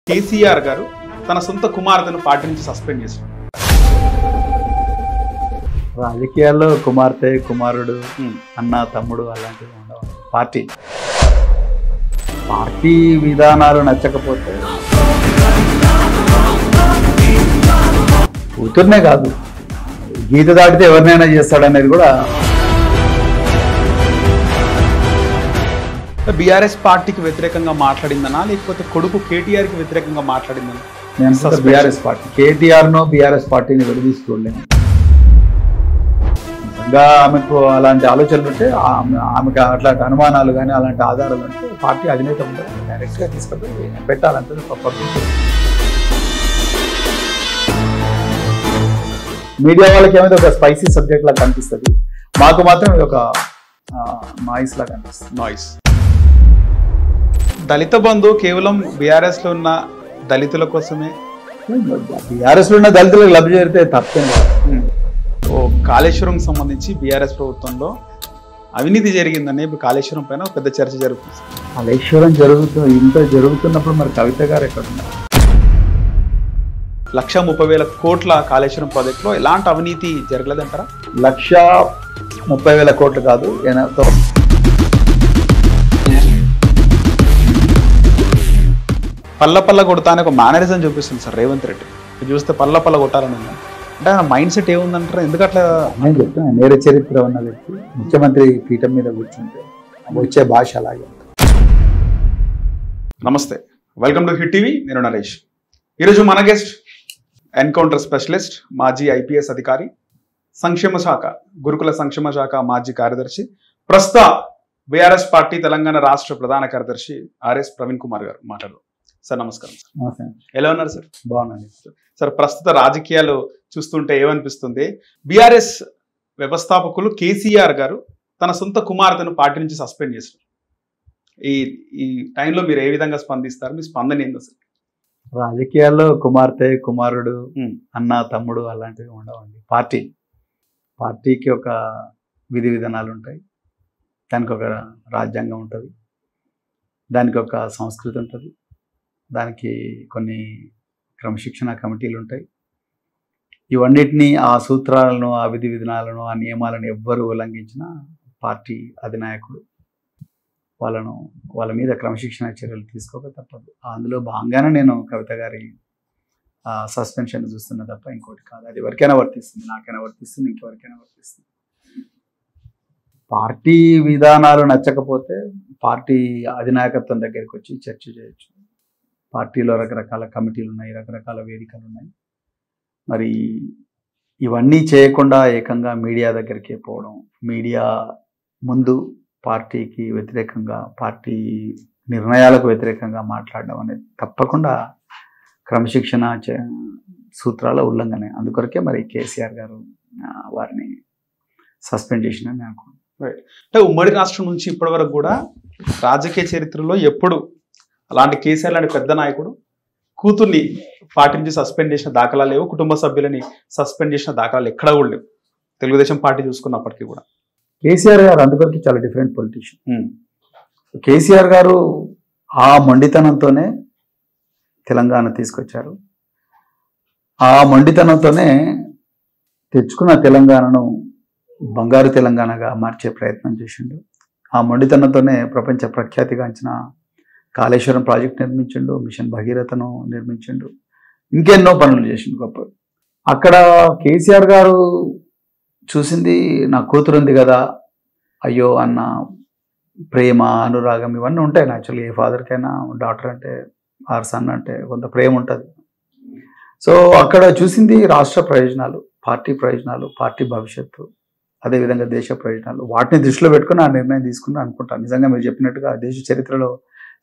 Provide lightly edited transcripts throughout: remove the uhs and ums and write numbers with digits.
కేసీఆర్ గారు తన సొంత కుమార్తెను పార్టీ నుంచి సస్పెండ్ చేశారు. రాజకీయాల్లో కుమార్తె కుమారుడు అన్న తమ్ముడు అలాంటివి ఉండవు. పార్టీ విధానాలు నచ్చకపోతే కూతుర్నే కాదు గీత దాటితే ఎవరినైనా చేస్తాడనేది కూడా. బీఆర్ఎస్ పార్టీకి వ్యతిరేకంగా మాట్లాడిందనా లేకపోతే కొడుకు కేటీఆర్ కి వ్యతిరేకంగా మాట్లాడిందనా? నేను బీఆర్ఎస్ పార్టీ కేటీఆర్ను బీఆర్ఎస్ పార్టీని విడదీసుకోలేను. నిజంగా ఆమెకు అలాంటి ఆలోచనలు ఉంటే ఆమెకు అట్లాంటి అనుమానాలు కానీ అలాంటి ఆధారాలు ఉంటే పార్టీ అధినేత ఉంటే డైరెక్ట్గా తీసుకొని పెట్టాలంటే తప్పదు. మీడియా వాళ్ళకి ఏమైతే ఒక స్పైసీ సబ్జెక్ట్ లాగా కనిపిస్తుంది, మాకు మాత్రం ఇది ఒక నాయిస్ లాగా కనిపిస్తుంది. నాయిస్. దళిత బంధు కేవలం బీఆర్ఎస్ లో ఉన్న దళితుల కోసమే. బీఆర్ఎస్ లో ఉన్న దళితులకు లబ్ధి చేరితే తప్పేం కాదు. కాళేశ్వరం సంబంధించి బీఆర్ఎస్ ప్రభుత్వంలో అవినీతి జరిగిందని ఇప్పుడు కాళేశ్వరం పైన పెద్ద చర్చ జరుగుతుంది. కాళేశ్వరం ఇంత జరుగుతున్నప్పుడు మరి కవిత గారు ఎక్కడ ఉన్నారు? 1,30,000 కోట్ల కాళేశ్వరం ప్రాజెక్టులో ఎలాంటి అవినీతి జరగలేదంటారా? 1,30,000 కోట్లు కాదు, పల్ల కొడతా అని ఒక మేనరిజం చూపిస్తుంది సార్ రేవంత్ రెడ్డి. చూస్తే పల్ల కొట్టాలని ఉంది అంటే ఆయన మైండ్ సెట్ ఏముందంటారా? ఎందుకట్లా? నేను చెప్తాను, నేర చరిత్ర ఉన్న వ్యక్తి ముఖ్యమంత్రి పీఠం మీద కూర్చుంటే వచ్చే భాష అలాగే. నమస్తే, వెల్కమ్ టు హిట్ టీవీ. నేను నరేష్. ఈరోజు మన గెస్ట్ ఎన్కౌంటర్ స్పెషలిస్ట్, మాజీ ఐపీఎస్ అధికారి, సంక్షేమ శాఖ గురుకుల సంక్షేమ శాఖ మాజీ కార్యదర్శి, ప్రస్తుత బీఆర్ఎస్ పార్టీ తెలంగాణ రాష్ట్ర ప్రధాన కార్యదర్శి ఆర్ఎస్ ప్రవీణ్ కుమార్ గారు మాట్లాడు. సార్ నమస్కారం. నమస్తే. ఎలా ఉన్నారు సార్? బాగున్నాను సార్. ప్రస్తుత రాజకీయాలు చూస్తుంటే ఏమనిపిస్తుంది? బీఆర్ఎస్ వ్యవస్థాపకులు కేసీఆర్ గారు తన సొంత కుమార్తెను పార్టీ నుంచి సస్పెండ్ చేశారు. ఈ టైంలో మీరు ఏ విధంగా స్పందిస్తారు? మీ స్పందన ఏంది అసలు? రాజకీయాల్లో కుమార్తె కుమారుడు అన్న తమ్ముడు అలాంటివి ఉండవండి. పార్టీకి ఒక విధి విధానాలు ఉంటాయి, దానికి ఒక రాజ్యాంగం ఉంటుంది, దానికి ఒక సంస్కృతి ఉంటుంది, దానికి కొన్ని క్రమశిక్షణ కమిటీలు ఉంటాయి. ఇవన్నిటినీ ఆ సూత్రాలను ఆ విధి విధానాలను ఆ నియమాలను ఎవ్వరు ఉల్లంఘించినా పార్టీ అధినాయకుడు వాళ్ళ మీద క్రమశిక్షణ చర్యలు తీసుకోక తప్పదు. అందులో భాగంగానే నేను కవిత గారి సస్పెన్షన్ చూస్తున్నా తప్ప ఇంకోటి కాదు. అది ఎవరికైనా వర్తిస్తుంది, నాకైనా వర్తిస్తుంది, ఇంకెవరికైనా వర్తిస్తుంది. పార్టీ విధానాలు నచ్చకపోతే పార్టీ అధినాయకత్వం దగ్గరికి వచ్చి చర్చ చేయొచ్చు. పార్టీలో రకరకాల కమిటీలు ఉన్నాయి, రకరకాల వేదికలు ఉన్నాయి. మరి ఇవన్నీ చేయకుండా ఏకంగా మీడియా దగ్గరికి పోవడం, మీడియా ముందు పార్టీకి వ్యతిరేకంగా పార్టీ నిర్ణయాలకు వ్యతిరేకంగా మాట్లాడడం అనేది తప్పకుండా క్రమశిక్షణ సూత్రాల ఉల్లంఘనే. అందుకొరకే మరి కేసీఆర్ గారు వారిని సస్పెండ్ చేసినని నేను అనుకుంటున్నాను. అంటే ఉమ్మడి రాష్ట్రం నుంచి ఇప్పటి వరకు కూడా రాజకీయ చరిత్రలో ఎప్పుడు అలాంటి కేసీఆర్ లాంటి పెద్ద నాయకుడు కూతుర్ని పార్టీ నుంచి సస్పెండ్ చేసిన దాఖలాలు లేవు, కుటుంబ సభ్యులని సస్పెండ్ చేసిన దాఖలాలు ఎక్కడా కూడా లేవు. తెలుగుదేశం పార్టీ చూసుకున్నప్పటికీ కూడా కేసీఆర్ గారు అందుకొరకు చాలా డిఫరెంట్ పొలిటీషియన్. కేసీఆర్ గారు ఆ మొండితనంతోనే తెలంగాణ తీసుకొచ్చారు. ఆ మొండితనంతోనే తెచ్చుకున్న తెలంగాణను బంగారు తెలంగాణగా మార్చే ప్రయత్నం చేసిండు. ఆ మొండితనంతోనే ప్రపంచ ప్రఖ్యాతిగాంచిన కాళేశ్వరం ప్రాజెక్ట్ నిర్మించిండు, మిషన్ భగీరథను నిర్మించిండు, ఇంకెన్నో పనులు చేసిండు గొప్ప. అక్కడ కేసీఆర్ గారు చూసింది నా కూతురు ఉంది కదా అయ్యో అన్న ప్రేమ, అనురాగం ఇవన్నీ ఉంటాయి. యాక్చువల్లీ ఏ ఫాదర్కైనా డాటర్ అంటే ఆర్ సన్ అంటే కొంత ప్రేమ ఉంటుంది. సో అక్కడ చూసింది రాష్ట్ర ప్రయోజనాలు, పార్టీ ప్రయోజనాలు, పార్టీ భవిష్యత్తు, అదేవిధంగా దేశ ప్రయోజనాలు. వాటిని దృష్టిలో పెట్టుకుని ఆ నిర్ణయం తీసుకుని అనుకుంటాను. నిజంగా మీరు చెప్పినట్టుగా దేశ చరిత్రలో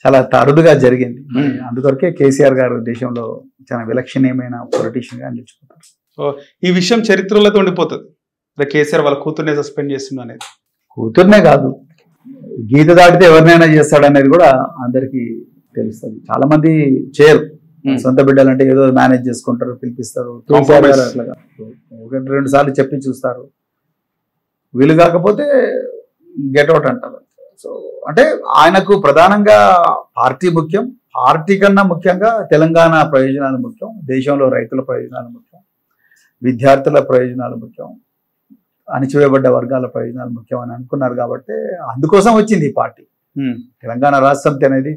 చాలా అరుదుగా జరిగింది. అందుకొరకే కేసీఆర్ గారు దేశంలో చాలా విలక్షణీయమైన పొలిటీషియన్గా నిలిచిపోతారు. సో ఈ విషయం చరిత్రలో ఉండిపోతుంది. కేసీఆర్ వాళ్ళ కూతుర్నే సస్పెండ్ చేస్తుంది అనేది. కూతుర్నే కాదు, గీత దాటితే ఎవరినైనా చేస్తాడనేది కూడా అందరికీ తెలుస్తుంది. చాలా మంది చేయరు, సొంత బిడ్డలంటే ఏదో మేనేజ్ చేసుకుంటారు, పిలిపిస్తారు. అట్లాగా 1-2 సార్లు చెప్పి చూస్తారు, వీలు కాకపోతే గెట్అవుట్ అంటారు. సో అంటే ఆయనకు ప్రధానంగా పార్టీ ముఖ్యం, పార్టీ కన్నా ముఖ్యంగా తెలంగాణ ప్రయోజనాలు ముఖ్యం, దేశంలో రైతుల ప్రయోజనాలు ముఖ్యం, విద్యార్థుల ప్రయోజనాలు ముఖ్యం, అణిచివేయబడ్డ వర్గాల ప్రయోజనాలు ముఖ్యం అని అనుకున్నారు. కాబట్టి అందుకోసం వచ్చింది ఈ పార్టీ. తెలంగాణ రాష్ట్ర సమితి అనేది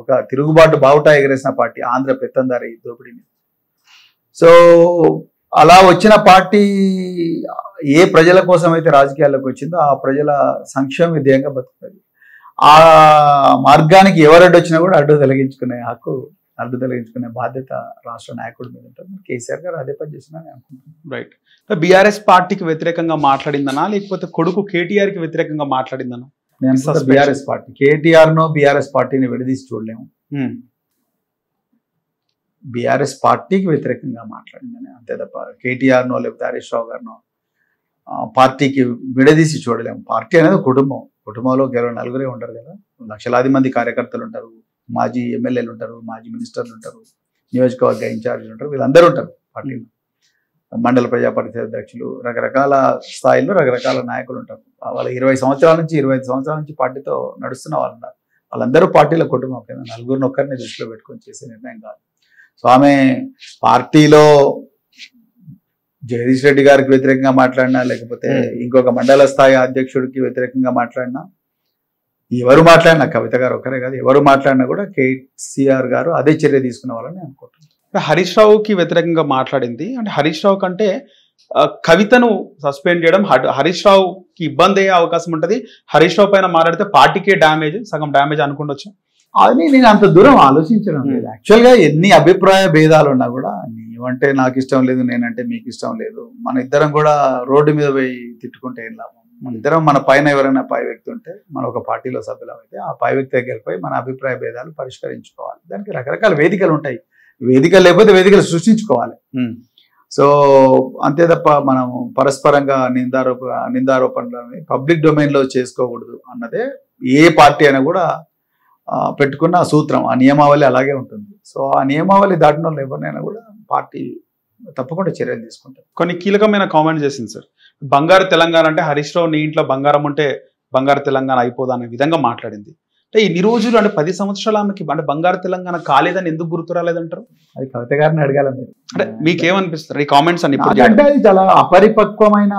ఒక తిరుగుబాటు బావుటా ఎగరేసిన పార్టీ ఆంధ్ర పెత్తందారి దోపిడీని. సో అలా వచ్చిన పార్టీ ఏ ప్రజల కోసం అయితే రాజకీయాల్లోకి వచ్చిందో ఆ ప్రజల సంక్షేమ విధేయంగా బతుకుతుంది. ఆ మార్గానికి ఎవరడ్డు వచ్చినా కూడా అడ్డు తొలగించుకునే హక్కు, అడ్డు తొలగించుకునే బాధ్యత రాష్ట్ర నాయకుడి మీద ఉంటుంది. కేసీఆర్ గారు అదే పని చేసినారని అనుకుంటున్నాను. రైట్. బీఆర్ఎస్ పార్టీకి వ్యతిరేకంగా మాట్లాడిందనా లేకపోతే కొడుకు కేటీఆర్ కి వ్యతిరేకంగా మాట్లాడిందనా? నేను బీఆర్ఎస్ పార్టీ, కేటీఆర్ నో బీఆర్ఎస్ పార్టీని విడదీసి చూడలేము. బీఆర్ఎస్ పార్టీకి వ్యతిరేకంగా మాట్లాడిందని అంతే తప్ప కేటీఆర్ నో లేకపోతే హరీష్ రావు గారినో పార్టీకి విడదీసి చూడలేము. పార్టీ అనేది కుటుంబం. కుటుంబంలో కేవలం నలుగురే ఉంటారు కదా, లక్షలాది మంది కార్యకర్తలు ఉంటారు, మాజీ ఎమ్మెల్యేలు ఉంటారు, మాజీ మినిస్టర్లు ఉంటారు, నియోజకవర్గ ఇన్ఛార్జీలు ఉంటారు, వీళ్ళందరూ ఉంటారు పార్టీలో. మండల ప్రజా పరిషత్ అధ్యక్షులు, రకరకాల స్థాయిలో రకరకాల నాయకులు ఉంటారు. వాళ్ళ 20 సంవత్సరాల నుంచి 25 సంవత్సరాల నుంచి పార్టీతో నడుస్తున్న వాళ్ళు ఉన్నారు. వాళ్ళందరూ పార్టీల కుటుంబం కదా, నలుగురిని ఒక్కరిని దృష్టిలో పెట్టుకొని చేసే నిర్ణయం కాదు. సో ఆమె పార్టీలో జగదీష్ రెడ్డి గారికి వ్యతిరేకంగా మాట్లాడినా లేకపోతే ఇంకొక మండల స్థాయి అధ్యక్షుడికి వ్యతిరేకంగా మాట్లాడినా, ఎవరు మాట్లాడినా, కవిత గారు ఒక్కరే కాదు, ఎవరు మాట్లాడినా కూడా కేసీఆర్ గారు అదే చర్య తీసుకునే వాళ్ళని అనుకుంటున్నాను. హరీష్ రావుకి వ్యతిరేకంగా మాట్లాడింది అంటే హరీష్ రావు కంటే కవితను సస్పెండ్ చేయడం హరీష్ రావుకి ఇబ్బంది అయ్యే అవకాశం ఉంటుంది. హరీష్ రావు పైన మాట్లాడితే పార్టీకే సగం డ్యామేజ్ అనుకుంటొచ్చు. అది నేను అంత దూరం ఆలోచించడం లేదు. యాక్చువల్గా ఎన్ని అభిప్రాయ భేదాలు ఉన్నా కూడా, నీవంటే నాకు ఇష్టం లేదు, నేనంటే మీకు ఇష్టం లేదు, మన ఇద్దరం కూడా రోడ్డు మీద పోయి తిట్టుకుంటే ఏం లాభం? మన ఇద్దరం, మన పైన ఎవరైనా పై వ్యక్తి ఉంటే, మన ఒక పార్టీలో సభ్యులం అయితే ఆ పై వ్యక్తి దగ్గరికి పోయి మన అభిప్రాయ భేదాలు పరిష్కరించుకోవాలి. దానికి రకరకాల వేదికలు ఉంటాయి. వేదికలు లేకపోతే వేదికలు సృష్టించుకోవాలి. సో అంతే తప్ప మనం పరస్పరంగా నిందారోపణలు పబ్లిక్ డొమైన్లో చేసుకోకూడదు అన్నదే ఏ పార్టీ అయినా కూడా పెట్టుకున్న సూత్రం. ఆ నియమావళి అలాగే ఉంటుంది. సో ఆ నియమావళి దాటిన వాళ్ళు ఎవరినైనా కూడా పార్టీ తప్పకుండా చర్యలు తీసుకుంటారు. కొన్ని కీలకమైన కామెంట్ చేసింది సార్. బంగారు తెలంగాణ అంటే హరీష్ రావు నీ ఇంట్లో బంగారం ఉంటే బంగారు తెలంగాణ అయిపోదా అనే విధంగా మాట్లాడింది. అంటే ఇన్ని రోజులు అంటే 10 సంవత్సరాలు ఆమెకి అంటే బంగారు తెలంగాణ కాలేదని ఎందుకు గుర్తు రాలేదంటారు? అది కవిత గారిని అడగాల మీరు. అంటే మీకేమనిపిస్తారు ఈ కామెంట్స్ అని? అంటే అది చాలా అపరిపక్వమైన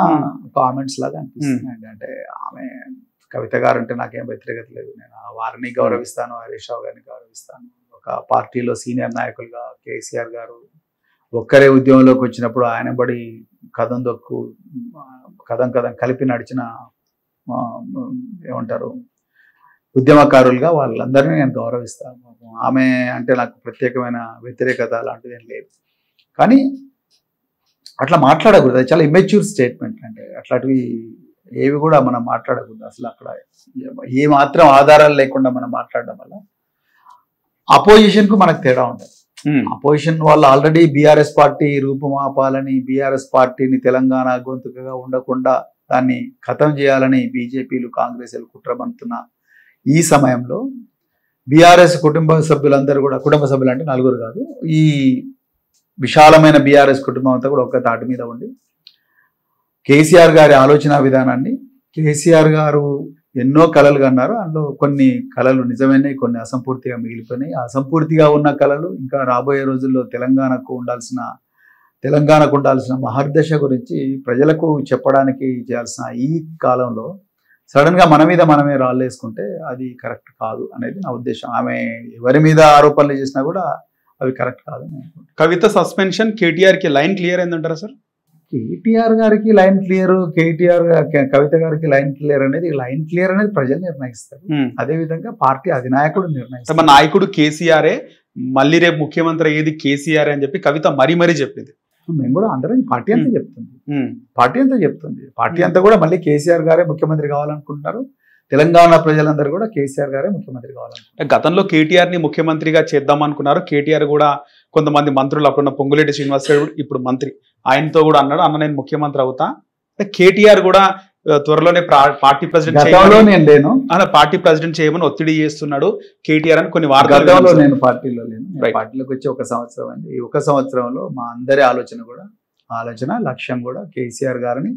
కామెంట్స్ లాగా అనిపిస్తుంది. అంటే ఆమె కవిత గారు అంటే నాకేం వ్యతిరేకత లేదు, నేను వారిని గౌరవిస్తాను, హరీష్ రావు గారిని గౌరవిస్తాను. ఒక పార్టీలో సీనియర్ నాయకులుగా కేసీఆర్ గారు ఒక్కరే ఉద్యమంలోకి వచ్చినప్పుడు ఆయన బడి కదం కలిపి నడిచిన ఏమంటారు ఉద్యమకారులుగా వాళ్ళందరినీ నేను గౌరవిస్తాను. ఆమె అంటే నాకు ప్రత్యేకమైన వ్యతిరేకత అలాంటిది ఏం లేదు. కానీ అట్లా మాట్లాడకూడదు, అది చాలా ఇమ్మెచ్యూర్ స్టేట్మెంట్. అంటే అట్లాంటివి ఏవి కూడా మనం మాట్లాడకూడదు. అసలు అక్కడ ఏ మాత్రం ఆధారాలు లేకుండా మనం మాట్లాడడం వల్ల అపోజిషన్ కు మనకు తేడా ఉంటుంది. అపోజిషన్ వాళ్ళు ఆల్రెడీ బీఆర్ఎస్ పార్టీ రూపుమాపాలని, బీఆర్ఎస్ పార్టీని తెలంగాణ గొంతుకగా ఉండకుండా దాన్ని ఖతం చేయాలని బీజేపీలు కాంగ్రెస్లు కుట్రబంతున్న ఈ సమయంలో బీఆర్ఎస్ కుటుంబ సభ్యులందరూ కూడా, కుటుంబ సభ్యులు అంటే నలుగురు కాదు, ఈ విశాలమైన బీఆర్ఎస్ కుటుంబం అంతా కూడా ఒక్క తాటి మీద ఉండి కేసీఆర్ గారి ఆలోచన విధానాన్ని, కేసీఆర్ గారు ఎన్నో కళలు కన్నారు, అందులో కొన్ని కళలు నిజమైనవి, కొన్ని అసంపూర్తిగా మిగిలిపోయినాయి. అసంపూర్తిగా ఉన్న కళలు ఇంకా రాబోయే రోజుల్లో తెలంగాణకు ఉండాల్సిన మహర్దశ గురించి ప్రజలకు చెప్పడానికి చేయాల్సిన ఈ కాలంలో సడన్ గా మన మీద మనమే రాళ్ళేసుకుంటే అది కరెక్ట్ కాదు అనేది నా ఉద్దేశం. ఆమె ఎవరి మీద ఆరోపణలు చేసినా కూడా అవి కరెక్ట్ కాదు. కవిత సస్పెన్షన్ కేటీఆర్ కి లైన్ క్లియర్ అయిందంటారా సార్? కేటీఆర్ గారికి లైన్ క్లియర్, కవిత గారికి లైన్ క్లియర్ అనేది ప్రజలు నిర్ణయిస్తారు. అదే విధంగా పార్టీ అధినాయకుడు నిర్ణయిస్తారు. మన నాయకుడు కేసీఆరే, మళ్ళీ రేపు ముఖ్యమంత్రి ఏది కేసీఆర్ అని చెప్పి కవిత మరీ చెప్పింది. మేము కూడా అందరం పార్టీ అంతా చెప్తుంది. పార్టీ అంతా కూడా మళ్ళీ కేసీఆర్ గారే ముఖ్యమంత్రి కావాలనుకుంటున్నారు. తెలంగాణ ప్రజలందరూ కూడా కేసీఆర్ గారే ముఖ్యమంత్రి కావాలనుకుంటున్నారు. గతంలో కేటీఆర్ ని ముఖ్యమంత్రిగా చేద్దాం అనుకున్నారు. కేటీఆర్ కూడా కొంతమంది మంత్రులు, అప్పుడున్న పొంగులేటి శ్రీనివాసరావు ఇప్పుడు మంత్రి, ఆయనతో కూడా అన్నాడు, అన్న నేను ముఖ్యమంత్రి అవుతా. కేటీఆర్ కూడా త్వరలోనే పార్టీ ప్రెసిడెంట్ చేయమని ఒత్తిడి చేస్తున్నాడు కేటీఆర్ అని కొన్ని వార్తలు. నేను పార్టీలో లేను, పార్టీలోకి వచ్చి 1 సంవత్సరం అయింది. ఈ 1 సంవత్సరంలో మా అందరి ఆలోచన లక్ష్యం కూడా కేసీఆర్ గారిని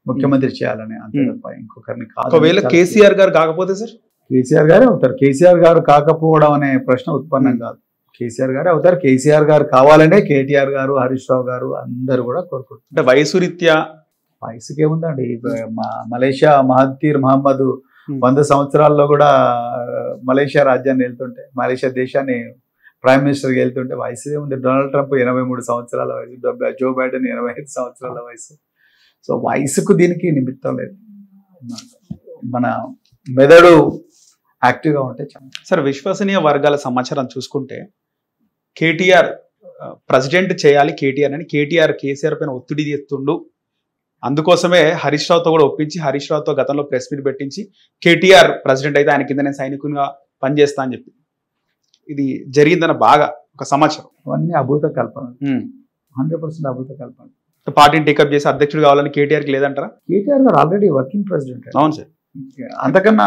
ముఖ్యమంత్రి చేయాలని, అంతే తప్ప ఇంకొకరిని కాదు. ఒకవేళ కేసీఆర్ గారు కాకపోతే సార్ కేసీఆర్ గారే అవుతారు. కేసీఆర్ గారు కాకపోవడం అనే ప్రశ్న ఉత్పన్నం కాదు. కేసీఆర్ గారే అవుతారు. కేసీఆర్ గారు కావాలనే కేటీఆర్ గారు, హరీష్ రావు గారు అందరూ కూడా కోరుకుంటారు. అంటే వయసు రీత్యా వయసుకి ఏముందండి, మలేషియా మహతీర్ మహమ్మద్ 100 సంవత్సరాల్లో కూడా మలేషియా రాజ్యాన్ని వెళ్తుంటే, మలేషియా దేశాన్ని ప్రైమ్ మినిస్టర్కి వెళ్తుంటే వయసు ఏముంది. డొనాల్డ్ ట్రంప్ 83 సంవత్సరాల వయసు, జో బైడెన్ 25 సంవత్సరాల వయసు. సో వయసుకు దీనికి నిమిత్తం లేదు. మన మెదడు యాక్టివ్గా ఉంటే చాలా. సార్, విశ్వసనీయ వర్గాల సమాచారం చూసుకుంటే కేటీఆర్ ప్రెసిడెంట్ చేయాలి కేటీఆర్ అని కేటీఆర్ కేసీఆర్ పైన ఒత్తిడి చేస్తుండు. అందుకోసమే హరీష్ రావుతో కూడా ఒప్పించి, హరీష్ రావుతో గతంలో ప్రెస్ మీట్ పెట్టించి కేటీఆర్ ప్రెసిడెంట్ అయితే ఆయన కింద నేను సైనికునిగా పనిచేస్తా అని చెప్పి ఇది జరిగిందన్న బాగా ఒక సమాచారం. అవన్నీ అభూత కల్పన, 100% అభూత కల్పన. పార్టీని టేకప్ చేసి అధ్యక్షుడు కావాలని కేటీఆర్కి లేదంటారా? కేటీఆర్ గారు ఆల్రెడీ వర్కింగ్ ప్రెసిడెంట్. అవును సార్. అంతకన్నా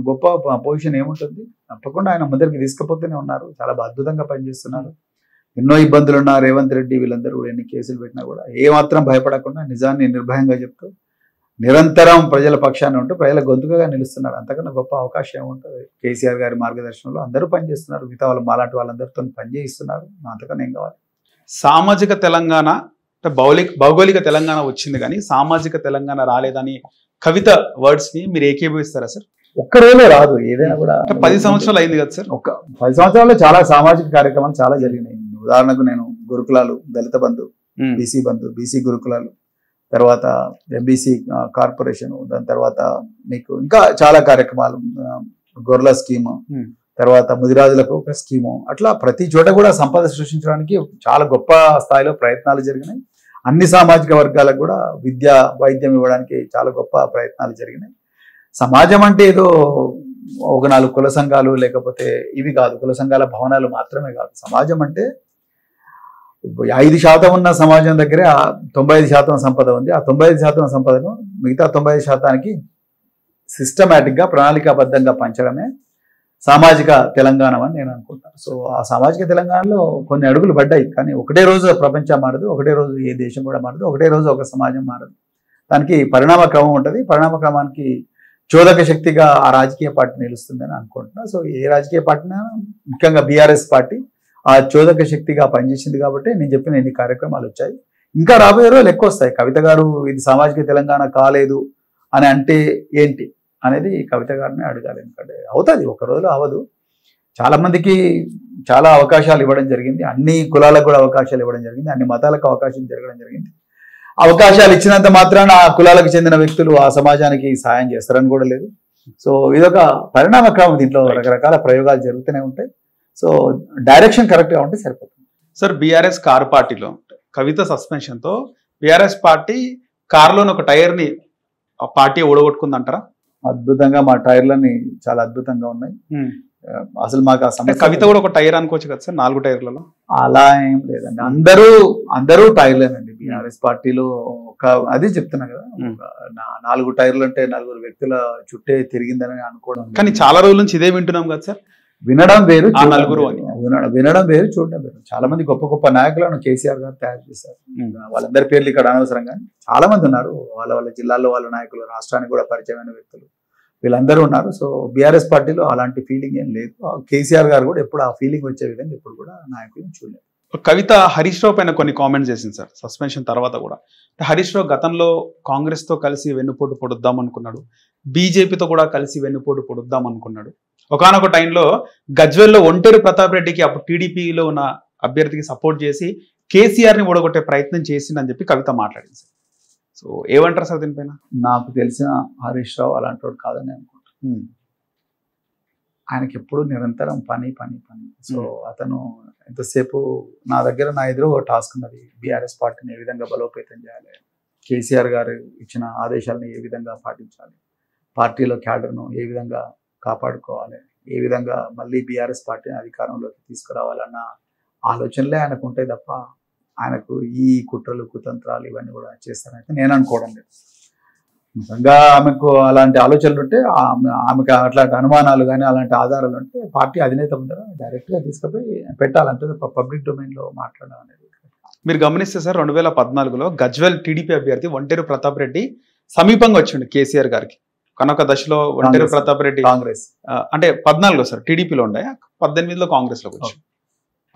గొప్ప పొజిషన్ ఏముంటుంది? తప్పకుండా ఆయన ముందరికి తీసుకుపోతూనే ఉన్నారు. చాలా అద్భుతంగా పనిచేస్తున్నారు. ఎన్నో ఇబ్బందులు ఉన్నా రేవంత్ రెడ్డి వీళ్ళందరూ ఎన్ని కేసులు పెట్టినా కూడా ఏమాత్రం భయపడకుండా నిజాన్ని నిర్భయంగా చెప్తూ నిరంతరం ప్రజల పక్షాన్ని ఉంటూ ప్రజల గొంతుకగా నిలుస్తున్నారు. అంతకన్నా గొప్ప అవకాశం ఏముంటుంది? కేసీఆర్ గారి మార్గదర్శనంలో అందరూ పనిచేస్తున్నారు. మిగతా వాళ్ళు మాలాంటి వాళ్ళందరితో పనిచేయిస్తున్నారు. అంతకన్నా ఏం కావాలి? సామాజిక తెలంగాణ అంటే భౌగోళిక తెలంగాణ వచ్చింది కానీ సామాజిక తెలంగాణ రాలేదని కవిత వర్డ్స్ ని మీరు ఏకీభవిస్తారా సార్? ఒక్క రోజే రాదు, ఏదైనా కూడా. 10 సంవత్సరాలు అయింది కదా సార్. 10 సంవత్సరాల్లో చాలా సామాజిక కార్యక్రమాలు చాలా జరిగినాయి. ఉదాహరణకు నేను గురుకులాలు, దళిత బంధు, బీసీ బంధు, బీసీ గురుకులాలు, తర్వాత ఎంబీసీ కార్పొరేషన్, దాని తర్వాత మీకు ఇంకా చాలా కార్యక్రమాలు, గొర్రెల స్కీము, తర్వాత ముదిరాజులకు ఒక స్కీము, అట్లా ప్రతి చోట కూడా సంపద సృష్టించడానికి చాలా గొప్ప స్థాయిలో ప్రయత్నాలు జరిగినాయి. అన్ని సామాజిక వర్గాలకు కూడా విద్య, వైద్యం ఇవ్వడానికి చాలా గొప్ప ప్రయత్నాలు జరిగినాయి. సమాజం అంటే ఏదో ఒక 4 కుల సంఘాలు లేకపోతే ఇవి కాదు, కుల సంఘాల భవనాలు మాత్రమే కాదు. సమాజం అంటే 5% ఉన్న సమాజం దగ్గరే 95% సంపద ఉంది. ఆ 95% సంపదను మిగతా 95%కి సిస్టమేటిక్గా ప్రణాళికాబద్ధంగా పంచడమే సామాజిక తెలంగాణ అని నేను అనుకుంటాను. సో ఆ సామాజిక తెలంగాణలో కొన్ని అడుగులు పడ్డాయి, కానీ ఒకటే రోజు ప్రపంచం మారదు, ఒకటే రోజు ఏ దేశం కూడా మారదు, ఒకటే రోజు ఒక సమాజం మారదు. దానికి పరిణామ క్రమం ఉంటుంది. పరిణామ క్రమానికి చోదక శక్తిగా ఆ రాజకీయ పార్టీ నిలుస్తుందని అనుకుంటున్నా. సో ఏ రాజకీయ పార్టీనా, ముఖ్యంగా బీఆర్ఎస్ పార్టీ ఆ చోదక శక్తిగా పనిచేసింది కాబట్టి నేను చెప్పిన ఎన్ని కార్యక్రమాలు వచ్చాయి. ఇంకా రాబోయే రోజులు ఎక్కువ వస్తాయి. కవిత గారు ఇది సామాజిక తెలంగాణ కాలేదు అని అంటే ఏంటి అనేది కవిత గారిని అడగాలి. ఎందుకంటే అవుతుంది, ఒక రోజులో అవ్వదు. చాలా మందికి చాలా అవకాశాలు ఇవ్వడం జరిగింది. అన్ని కులాలకు కూడా అవకాశాలు ఇవ్వడం జరిగింది. అన్ని మతాలకు అవకాశం జరగడం జరిగింది. అవకాశాలు ఇచ్చినంత మాత్రాన ఆ కులాలకు చెందిన వ్యక్తులు ఆ సమాజానికి సాయం చేస్తారని కూడా లేదు. సో ఇదొక పరిణామ క్రమం. దీంట్లో రకరకాల ప్రయోగాలు జరుగుతూనే ఉంటాయి. సో డైరెక్షన్ కరెక్ట్గా ఉంటే సరిపోతుంది. సార్, బీఆర్ఎస్ కారు పార్టీలో కవిత సస్పెన్షన్తో బీఆర్ఎస్ పార్టీ కారులోని ఒక టైర్ని పార్టీ ఓడగొట్టుకుందంటారా? అద్భుతంగా మా టైర్లని చాలా అద్భుతంగా ఉన్నాయి. అసలు మాకు ఆ సమస్య, కవిత కూడా ఒక టైర్ అనుకోవచ్చు కదా సార్ 4 టైర్లలో? అలా ఏం లేదండి, అందరూ టైర్లేనండి బీఆర్ఎస్ పార్టీలో. అది చెప్తున్నా కదా, 4 టైర్లు అంటే 4 వ్యక్తుల చుట్టే తిరిగిందని అనుకోవడం. కానీ చాలా రోజుల నుంచి ఇదే వింటున్నాం కదా సార్. వినడం వేరు, వినడం వేరు, చూడడం వేరు. చాలా మంది గొప్ప గొప్ప నాయకులను కేసీఆర్ గారు తయారు చేశారు. వాళ్ళందరి పేర్లు ఇక్కడ అనవసరం, కానీ చాలా మంది ఉన్నారు. వాళ్ళ జిల్లాల్లో వాళ్ళ నాయకులు, రాష్ట్రానికి కూడా పరిచయమైన వ్యక్తులు వీళ్ళందరూ ఉన్నారు. సో బీఆర్ఎస్ పార్టీలో అలాంటి ఫీలింగ్ ఏం లేదు. కేసీఆర్ గారు కూడా ఎప్పుడు ఆ ఫీలింగ్ వచ్చే విధంగా ఎప్పుడు కూడా నాయకులను చూడలేదు. కవిత హరీష్ రావు పైన కొన్ని కామెంట్స్ చేసింది సార్ సస్పెన్షన్ తర్వాత కూడా. హరీష్ రావు గతంలో కాంగ్రెస్ తో కలిసి వెన్నుపోటు పొడుద్దాం అనుకున్నాడు, బీజేపీతో కూడా కలిసి వెన్నుపోటు పొడుద్దాం అనుకున్నాడు. ఒకానొక టైంలో గజ్వేల్లో ఒంటేరు ప్రతాప్ రెడ్డికి అప్పుడు టీడీపీలో ఉన్న అభ్యర్థికి సపోర్ట్ చేసి కేసీఆర్ని ఓడగొట్టే ప్రయత్నం చేసిందని చెప్పి కవిత మాట్లాడింది సార్. సో ఏమంటారు సార్ దీనిపైన? నాకు తెలిసిన హరీష్ రావు అలాంటి వాడు కాదని అనుకుంటాను. ఆయనకి ఎప్పుడు నిరంతరం పని. సో అతను ఎంతసేపు నా ఎదురు ఒక టాస్క్ ఉన్నది. బీఆర్ఎస్ పార్టీని ఏ విధంగా బలోపేతం చేయాలి, కేసీఆర్ గారు ఇచ్చిన ఆదేశాలను ఏ విధంగా పాటించాలి, పార్టీలో క్యాడర్ను ఏ విధంగా కాపాడుకోవాలి, ఏ విధంగా మళ్ళీ బీఆర్ఎస్ పార్టీని అధికారంలోకి తీసుకురావాలన్న ఆలోచనలే ఆయనకు ఉంటాయి తప్ప ఆయనకు ఈ కుట్రలు కుతంత్రాలు ఇవన్నీ కూడా చేస్తానైతే నేను అనుకోవడం లేదు. నిజంగా ఆమెకు అలాంటి ఆలోచనలు ఉంటే, ఆమెకు అట్లాంటి అనుమానాలు కానీ అలాంటి ఆధారాలు ఉంటే పార్టీ అధినేత ముందర డైరెక్ట్గా తీసుకుపోయి పెట్టాలంటే పబ్లిక్ డొమైన్లో మాట్లాడడం అనేది. మీరు గమనిస్తే సార్ 2014లో గజ్వేల్ టీడీపీ అభ్యర్థి ఒంటేరు ప్రతాప్ రెడ్డి సమీపంగా వచ్చిండు కేసీఆర్ గారికి. కనొక దశలో ఒంటేరు ప్రతాప్ రెడ్డి కాంగ్రెస్ అంటే 14లో సార్ టీడీపీలో ఉండే 18లో కాంగ్రెస్ లోకి వచ్చి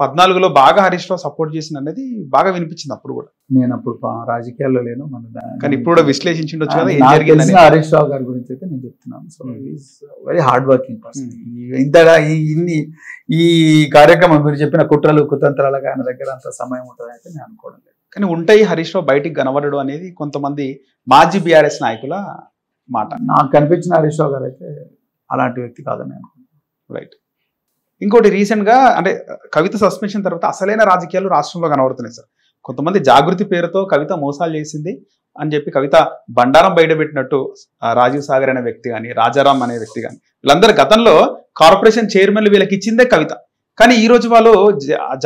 14లో బాగా హరీష్ రావు సపోర్ట్ చేసింది అనేది బాగా వినిపించింది అప్పుడు కూడా. నేను అప్పుడు రాజకీయాల్లో లేను, కానీ ఇప్పుడు కూడా విశ్లేషించుండొచ్చు కదా ఏం నాకు జరిగింది. తెలిసిన హరీష్ రావు గారి గురించి అయితే నేను చెప్తున్నాను. So is very hard working person. ఇంతగా ఈ కార్యక్రమం మీరు చెప్పిన కుట్రలు కుతంత్రాలుగా ఆయన దగ్గర అంత సమయం ఉంటుంది అయితే నేను అనుకోవడం లేదు. కానీ ఉంటాయి హరీష్ రావు బయటికి కనబడడం అనేది కొంతమంది మాజీ బీఆర్ఎస్ నాయకుల మాట. నాకు కనిపించిన హరీష్ రావు గారు అయితే అలాంటి వ్యక్తి కాదని అనుకుంటున్నాను. రైట్. ఇంకోటి రీసెంట్ గా అంటే కవిత సస్పెన్షన్ తర్వాత అసలైన రాజకీయాలు రాష్ట్రంలో కనబడుతున్నాయి సార్. కొంతమంది జాగృతి పేరుతో కవిత మోసాలు చేసింది అని చెప్పి కవిత బండారం బయటపెట్టినట్టు రాజీవ్ సాగర్ అనే వ్యక్తి కానీ రాజారాం అనే వ్యక్తి కానీ వీళ్ళందరూ గతంలో కార్పొరేషన్ చైర్మన్లు వీళ్ళకి ఇచ్చిందే కవిత. కానీ ఈ రోజు వాళ్ళు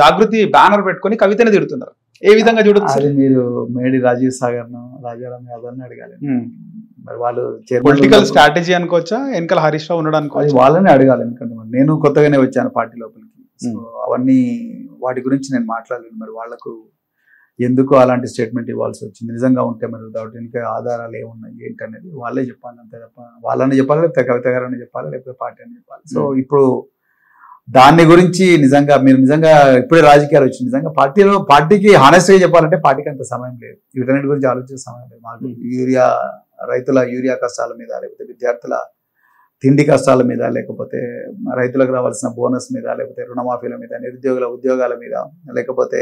జాగృతి బ్యానర్ పెట్టుకొని కవితని తిడుతున్నారు. ఏ విధంగా చూడొచ్చు? అది మీరు మేడి రాజీవ్ సాగర్ ను రాజారాం యాదవ్ అడగాలి. మరి వాళ్ళు పొలిటికల్ స్ట్రాటజీ అనుకోవచ్చా వెనకాల హరీష్ రావు ఉండడం అనుకోవచ్చు? వాళ్ళని అడగాలి. ఎందుకంటే నేను కొత్తగానే వచ్చాను పార్టీ లోపలికి. సో అవన్నీ వాటి గురించి నేను మాట్లాడలేను. మరి వాళ్ళకు ఎందుకు అలాంటి స్టేట్మెంట్ ఇవ్వాల్సి వచ్చింది, నిజంగా ఉంటే మరి దానికి ఆధారాలు ఏమున్నాయి ఏంటి అనేది వాళ్ళే చెప్పాలి. అంతే తప్ప వాళ్ళని చెప్పాలి, లేకపోతే కవిత గారని చెప్పాలి, లేకపోతే పార్టీ అని చెప్పాలి. సో ఇప్పుడు దాని గురించి నిజంగా మీరు నిజంగా ఇప్పుడే రాజకీయాలు వచ్చింది. నిజంగా పార్టీకి హానెస్ట్గా చెప్పాలంటే పార్టీకి అంత సమయం లేదు. వీటన్నిటి గురించి ఆలోచించే సమయం లేదు. మాకు రైతుల యూరియా కష్టాల మీద, లేకపోతే విద్యార్థుల తిండి కష్టాల మీద, లేకపోతే రైతులకు రావాల్సిన బోనస్ మీద, లేకపోతే రుణమాఫీల మీద, నిరుద్యోగుల ఉద్యోగాల మీద, లేకపోతే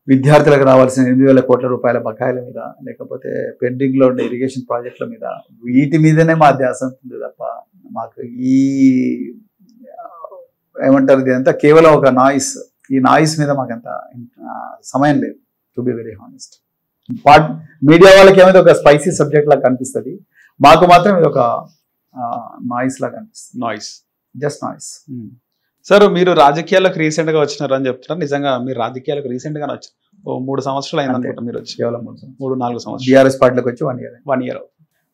విద్యార్థులకు రావాల్సిన 8,000 కోట్ల రూపాయల బకాయిల మీద, లేకపోతే పెండింగ్లో ఉండే ఇరిగేషన్ ప్రాజెక్టుల మీద, వీటి మీదనే మా ధ్యాస ఉంటుంది తప్ప మాకు ఈ ఏమంటారు ఇదంతా కేవలం ఒక నాయిస్. ఈ నాయిస్ మీద మాకంత సమయం లేదు, to be very honest. Media వాళ్ళకి ఏమైతే ఒక స్పైసీ సబ్జెక్ట్ లాగా కనిపిస్తుంది, మాకు మాత్రం ఇది ఒక నాయిస్ లాగా కనిపిస్తుంది. Noise, just noise. సార్ మీరు రాజకీయాల్లోకి రీసెంట్ గా వచ్చినారు అని చెప్తున్నారు. నిజంగా మీరు రాజకీయాలకు రీసెంట్ గానే వచ్చారు. 3 సంవత్సరాలు అయింది అనుకుంటా మీరు వచ్చి. కేవలం 3-4 సంవత్సరాలు బీఆర్ఎస్ పార్టీలోకి వచ్చి 1 ఇయర్.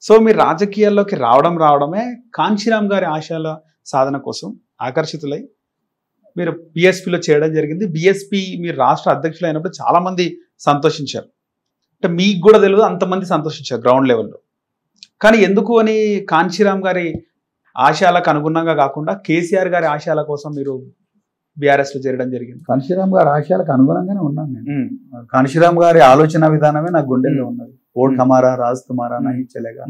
సో మీరు రాజకీయాల్లోకి రావడమే కాంశీరామ్ గారి ఆశయాల సాధన కోసం ఆకర్షితులై మీరు బీఎస్పీలో చేయడం జరిగింది. బీఎస్పీ మీరు రాష్ట్ర అధ్యక్షులు అయినప్పుడు చాలా మంది సంతోషించారు. అంటే మీకు కూడా తెలియదు అంతమంది సంతోషించారు గ్రౌండ్ లెవెల్లో. కానీ ఎందుకు అని కాంశీరామ్ గారి ఆశయాలకు అనుగుణంగా కాకుండా కేసీఆర్ గారి ఆశయాల కోసం మీరు బీఆర్ఎస్ లో చేరడం జరిగింది. కాంశీరామ్ గారి ఆశయాలకు అనుగుణంగానే ఉన్నాను నేను. కాంశీరామ్ గారి ఆలోచన విధానమే నాకు గుండెల్లో ఉన్నది. ఓట్ హమారా రాజ్ తుమారా నహీ చలేగా.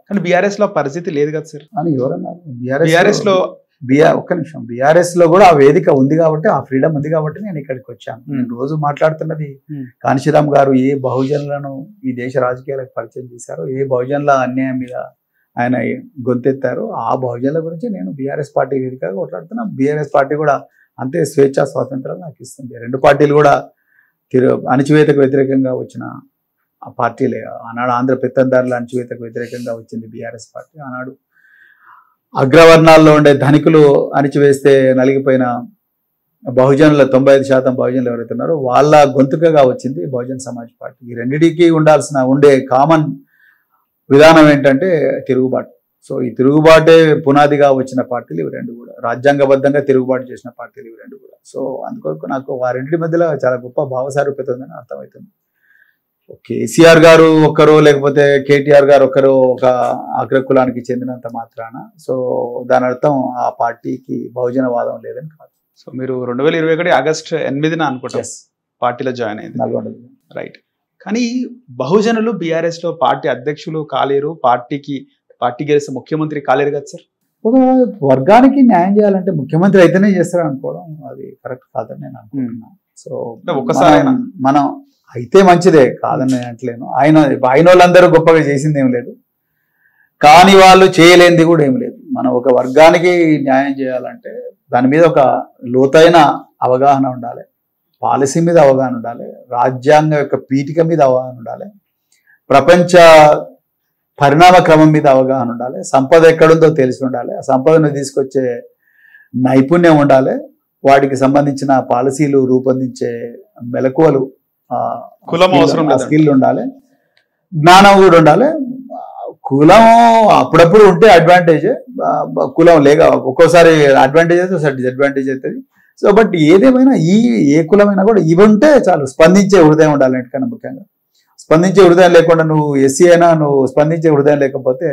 కానీ బీఆర్ఎస్ లో పరిస్థితి లేదు కదా సార్ అని ఎవరన్నారు? బీఆర్ఎస్ లో ఒక్క నిమిషం, బీఆర్ఎస్ లో కూడా ఆ వేదిక ఉంది కాబట్టి, ఆ ఫ్రీడమ్ ఉంది కాబట్టి నేను ఇక్కడికి వచ్చాను. నేను రోజు మాట్లాడుతున్నది కాంశీరామ్ గారు ఏ బహుజనులను ఈ దేశ రాజకీయాలకు పరిచయం చేశారో, ఏ బహుజనుల అన్యాయం మీద ఆయన గొంతెత్తారో ఆ బహుజనుల గురించి నేను బీఆర్ఎస్ పార్టీ వేదికగా కొట్లాడుతున్నా. బీఆర్ఎస్ పార్టీ కూడా అంతే స్వేచ్ఛ స్వాతంత్రాలు నాకు ఇస్తుంది. 2 పార్టీలు కూడా అణచివేతకు వ్యతిరేకంగా వచ్చిన ఆ పార్టీలే. ఆనాడు ఆంధ్ర పెత్తందారుల అణచివేతకు వ్యతిరేకంగా వచ్చింది బీఆర్ఎస్ పార్టీ. ఆనాడు అగ్రవర్ణాల్లో ఉండే ధనికులు అణిచివేస్తే నలిగిపోయిన బహుజనుల 95% బహుజనులు ఎవరైతే ఉన్నారో వాళ్ళ గొంతుకగా వచ్చింది బహుజన్ సమాజ్ పార్టీ. ఈ రెండింటికి ఉండే కామన్ విధానం ఏంటంటే తిరుగుబాటు. సో ఈ తిరుగుబాటే పునాదిగా వచ్చిన పార్టీలు ఇవి 2 కూడా, రాజ్యాంగబద్ధంగా తిరుగుబాటు చేసిన పార్టీలు ఇవి 2 కూడా. సో అందుకొరకు నాకు వారింటి మధ్యలో చాలా గొప్ప భావసారూప్యత ఉందని అర్థమవుతుంది. కేసీఆర్ గారు ఒక్కరు, లేకపోతే కేటీఆర్ గారు ఒక్కరు ఒక అగ్రకులానికి చెందినంత మాత్రాన సో దాని అర్థం ఆ పార్టీకి బహుజనవాదం లేదని కాదు. సో మీరు 2021 ఆగస్టు 8న అనుకుంటా పార్టీలో జాయిన్ అయింది. రైట్. కానీ బహుజనులు బీఆర్ఎస్ లో పార్టీ అధ్యక్షులు కాలేరు, పార్టీ గెలిస్తే ముఖ్యమంత్రి కాలేరు కదా సార్. ఒక వర్గానికి న్యాయం చేయాలంటే ముఖ్యమంత్రి అయితేనే చేస్తారు అనుకోవడం అది కరెక్ట్ కాదని నేను అనుకుంటున్నాను. సో ఒకసారి మనం అయితే మంచిదే, కాదని అంటలేను. ఆయన వాళ్ళందరూ గొప్పగా చేసింది ఏం లేదు, కానీ వాళ్ళు చేయలేనిది కూడా ఏం లేదు. మనం ఒక వర్గానికి న్యాయం చేయాలంటే దాని మీద ఒక లోతైన అవగాహన ఉండాలి, పాలసీ మీద అవగాహన ఉండాలి, రాజ్యాంగం యొక్క పీఠిక మీద అవగాహన ఉండాలి, ప్రపంచ పరిణామ క్రమం మీద అవగాహన ఉండాలి, సంపద ఎక్కడుందో తెలిసి ఉండాలి, ఆ సంపదను తీసుకొచ్చే నైపుణ్యం ఉండాలి, వాటికి సంబంధించిన పాలసీలు రూపొందించే మెలకువలు స్కిల్ ఉండాలి, జ్ఞానం కూడా ఉండాలి. కులం అప్పుడప్పుడు ఉంటే అడ్వాంటేజ్, కులం లేక ఒక్కోసారి అడ్వాంటేజ్ అయితే ఒకసారి డిసడ్వాంటేజ్ అవుతుంది. సో బట్ ఏదేమైనా ఏ కులమైనా కూడా ఇవి ఉంటే చాలు, స్పందించే హృదయం ఉండాలి అన్నిటికన్నా ముఖ్యంగా. స్పందించే హృదయం లేకుండా నువ్వు ఎస్సీ అయినా నువ్వు స్పందించే హృదయం లేకపోతే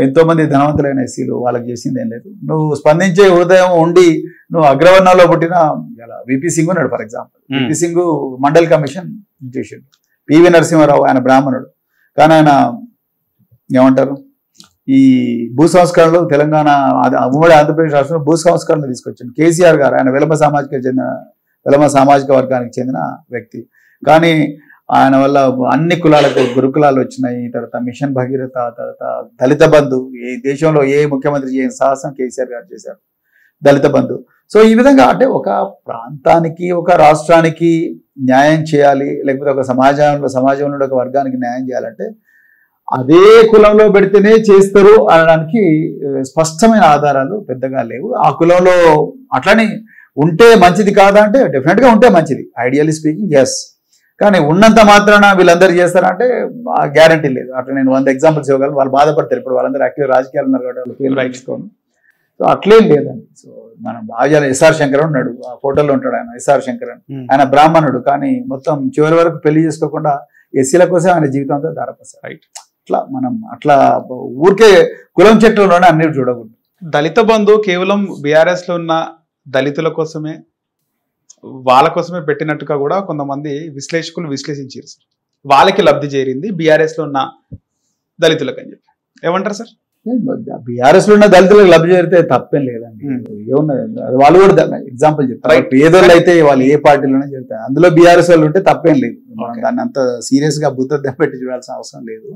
ఎంతో మంది ధనవంతులైన ఎస్సీలు వాళ్ళకి చేసింది ఏం లేదు. నువ్వు స్పందించే హృదయం ఉండి నువ్వు అగ్రవర్ణంలో పుట్టిన విపి సింగ్ ఉన్నాడు for example. VP Singh mandal commission చేసిండు. పివి నరసింహారావు ఆయన బ్రాహ్మణుడు, కానీ ఆయన ఏమంటారు ఈ భూ సంస్కరణలు తెలంగాణ ఉమ్మడి ఆంధ్రప్రదేశ్ రాష్ట్రంలో భూ సంస్కరణలు తీసుకొచ్చాడు. కేసీఆర్ గారు ఆయన వెలమ సామాజిక వర్గానికి చెందిన వ్యక్తి, కానీ ఆయన వల్ల అన్ని కులాలకు గురుకులాలు వచ్చినాయి. తర్వాత మిషన్ భగీరథ, తర్వాత దళిత బంధు, ఈ దేశంలో ఏ ముఖ్యమంత్రి చేయని సాహసం కేసీఆర్ గారు చేశారు, దళిత బంధు. సో ఈ విధంగా అంటే ఒక ప్రాంతానికి ఒక రాష్ట్రానికి న్యాయం చేయాలి, లేకపోతే ఒక సమాజంలో ఒక వర్గానికి న్యాయం చేయాలంటే అదే కులంలో పెడితేనే చేస్తారు అనడానికి స్పష్టమైన ఆధారాలు పెద్దగా లేవు. ఆ కులంలో అట్లని ఉంటే మంచిది కాదా అంటే డెఫినెట్గా ఉంటే మంచిది, ఐడియల్లీ స్పీకింగ్ ఎస్. కానీ ఉన్నంత మాత్రాన వీళ్ళందరూ చేస్తారంటే గ్యారంటీ లేదు. అట్లా నేను 100 ఎగ్జాంపుల్స్ ఇవ్వగలను. వాళ్ళు బాధపడతారు, ఇప్పుడు వాళ్ళందరూ యాక్టివ్ రాజకీయాలు ఉన్నారు కాబట్టి వాళ్ళు పేరు రాయించుకోను. సో అట్లేం లేదండి. సో మనం బాగా ఎస్ఆర్ శంకర్ ఉన్నాడు, ఆ ఫోటోలో ఉంటాడు ఆయన, ఎస్ఆర్ శంకర్ అని. ఆయన బ్రాహ్మణుడు, కానీ మొత్తం చివరి వరకు పెళ్లి చేసుకోకుండా ఎస్సీల కోసం ఆయన జీవితం అంతా ధారపోసారు. రైట్. అట్లా మనం అట్లా ఊరికే కులం చెట్లలోనే అన్ని చూడకూడదు. దళిత బంధు కేవలం బీఆర్ఎస్ లో ఉన్న దళితుల కోసమే, వాళ్ళ కోసమే పెట్టినట్టుగా కూడా కొంతమంది విశ్లేషకులు విశ్లేషించారు సార్. వాళ్ళకి లబ్ధి చేరింది బీఆర్ఎస్ లో ఉన్న దళితులకు అని చెప్పి ఏమంటారు సార్? బీఆర్ఎస్ లో ఉన్న దళితులకు లబ్ధి చేరితే తప్పేం లేదండి. ఏమున్నది, వాళ్ళు కూడా ఎగ్జాంపుల్ చెప్తారు. పేదోళ్ళు అయితే వాళ్ళు ఏ పార్టీలోనే చేరుతారు, అందులో బీఆర్ఎస్ వాళ్ళు ఉంటే తప్పేం లేదు. మనం దాన్ని అంత సీరియస్ గా బుద్ధ పెట్టి చూడాల్సిన అవసరం లేదు.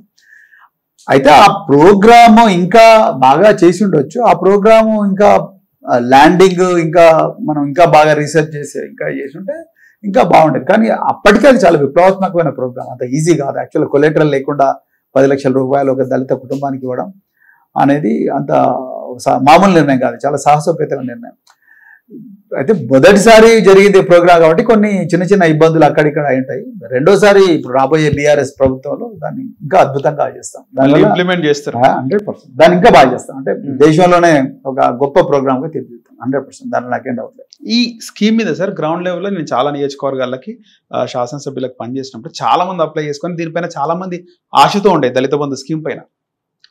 అయితే ఆ ప్రోగ్రామ్ ఇంకా బాగా చేసి ఉండొచ్చు. ఆ ప్రోగ్రాము ఇంకా ల్యాండింగ్ ఇంకా మనం ఇంకా బాగా రీసెర్చ్ చేసి ఇంకా చేసి ఉంటే ఇంకా బాగుండేది. కానీ అప్పటికే అది చాలా విప్లవాత్మకమైన ప్రోగ్రామ్, అంత ఈజీ కాదు. యాక్చువల్గా కొలెటరల్ లేకుండా 10 లక్షల రూపాయలు ఒక దళిత కుటుంబానికి ఇవ్వడం అనేది అంత మామూలు నిర్ణయం కాదు, చాలా సాహసోపేతమైన నిర్ణయం. అయితే మొదటిసారి జరిగింది ప్రోగ్రామ్ కాబట్టి కొన్ని చిన్న చిన్న ఇబ్బందులు అక్కడిక్కడ అయి ఉంటాయి. రెండోసారి ఇప్పుడు రాబోయే బీఆర్ఎస్ ప్రభుత్వంలో దాన్ని ఇంకా అద్భుతంగా చేస్తాం, ఇంప్లిమెంట్ చేస్తారు 100%. దాన్ని ఇంకా బాగా చేస్తాం, అంటే దేశంలోనే ఒక గొప్ప ప్రోగ్రామ్ గా తీర్చిదిద్దాం 100%. దాంట్లో నాకేం డౌట్ లేదు. ఈ స్కీమ్ మీద సార్ గ్రౌండ్ లెవెల్లో నేను చాలా నియోజకవర్గాలకి శాసనసభ్యులకు పనిచేసినప్పుడు చాలా మంది అప్లై చేసుకొని దీనిపైన చాలా మంది ఆశతో ఉండే దళిత బంధు స్కీమ్ పైన.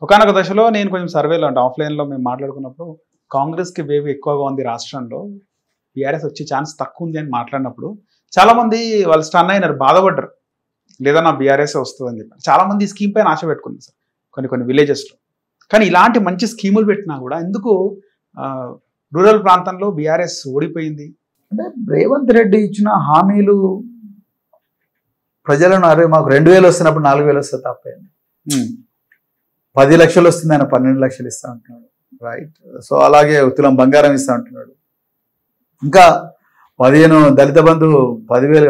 ఒకనొక దశలో నేను కొంచెం సర్వేలో అంటే ఆఫ్లైన్లో మేము మాట్లాడుకున్నప్పుడు కాంగ్రెస్కి వేవ్ ఎక్కువగా ఉంది రాష్ట్రంలో, బీఆర్ఎస్ వచ్చే ఛాన్స్ తక్కువ ఉంది అని మాట్లాడినప్పుడు చాలా మంది వాళ్ళు స్టన్ అయినారు, బాధపడ్డారు, లేదా నా బీఆర్ఎస్ వస్తుంది అని చెప్పి. చాలా మంది ఈ స్కీమ్ పైన ఆశ పెట్టుకుంది సార్ కొన్ని విలేజెస్లో. కానీ ఇలాంటి మంచి స్కీములు పెట్టినా కూడా ఎందుకు రూరల్ ప్రాంతంలో బీఆర్ఎస్ ఓడిపోయింది? అంటే రేవంత్ రెడ్డి ఇచ్చిన హామీలు ప్రజలను, అరే మాకు 2000 వస్తున్నప్పుడు 4000 వస్తే తప్పైంది, 10 లక్షలు వస్తుంది ఆయన 12 లక్షలు ఇస్తా అంటున్నాడు. రైట్. సో అలాగే తులం బంగారం ఇస్తా అంటున్నాడు. ఇంకా 15 దళిత బంధు 10,000,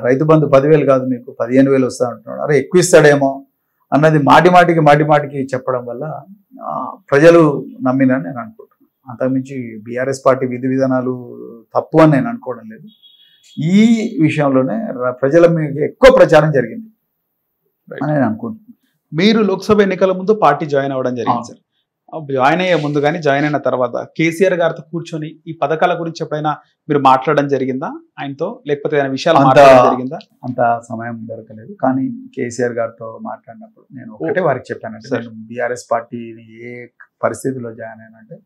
రైతు బంధు 10,000 కాదు మీకు 15,000 వస్తా అంటున్నాడు. అరే ఎక్కువ ఇస్తాడేమో అన్నది మాటిమాటికి చెప్పడం వల్ల ప్రజలు నమ్మినని నేను అనుకుంటున్నాను. అంతకుమించి బీఆర్ఎస్ పార్టీ విధి విధానాలు తప్పు అని నేను అనుకోవడం లేదు. ఈ విషయంలోనే ప్రజల మీద ఎక్కువ ప్రచారం జరిగింది అని నేను అనుకుంటున్నాను. మీరు లోక్సభ ఎన్నికల ముందు పార్టీ జాయిన్ అవ్వడం జరిగింది సార్. జాయిన్ అయ్యే ముందు కానీ జాయిన్ అయిన తర్వాత కేసీఆర్ గారితో కూర్చొని ఈ పథకాల గురించి ఎప్పుడైనా మీరు మాట్లాడడం జరిగిందా ఆయనతో, లేకపోతే ఏదైనా విషయాలు మాట్లాడడం జరిగిందా? అంత సమయం దొరకలేదు, కానీ కేసీఆర్ గారితో మాట్లాడినప్పుడు నేను ఒకటే వారికి చెప్పానంటే, నేను బీఆర్ఎస్ పార్టీని ఏ పరిస్థితిలో జాయిన్ అయినంటే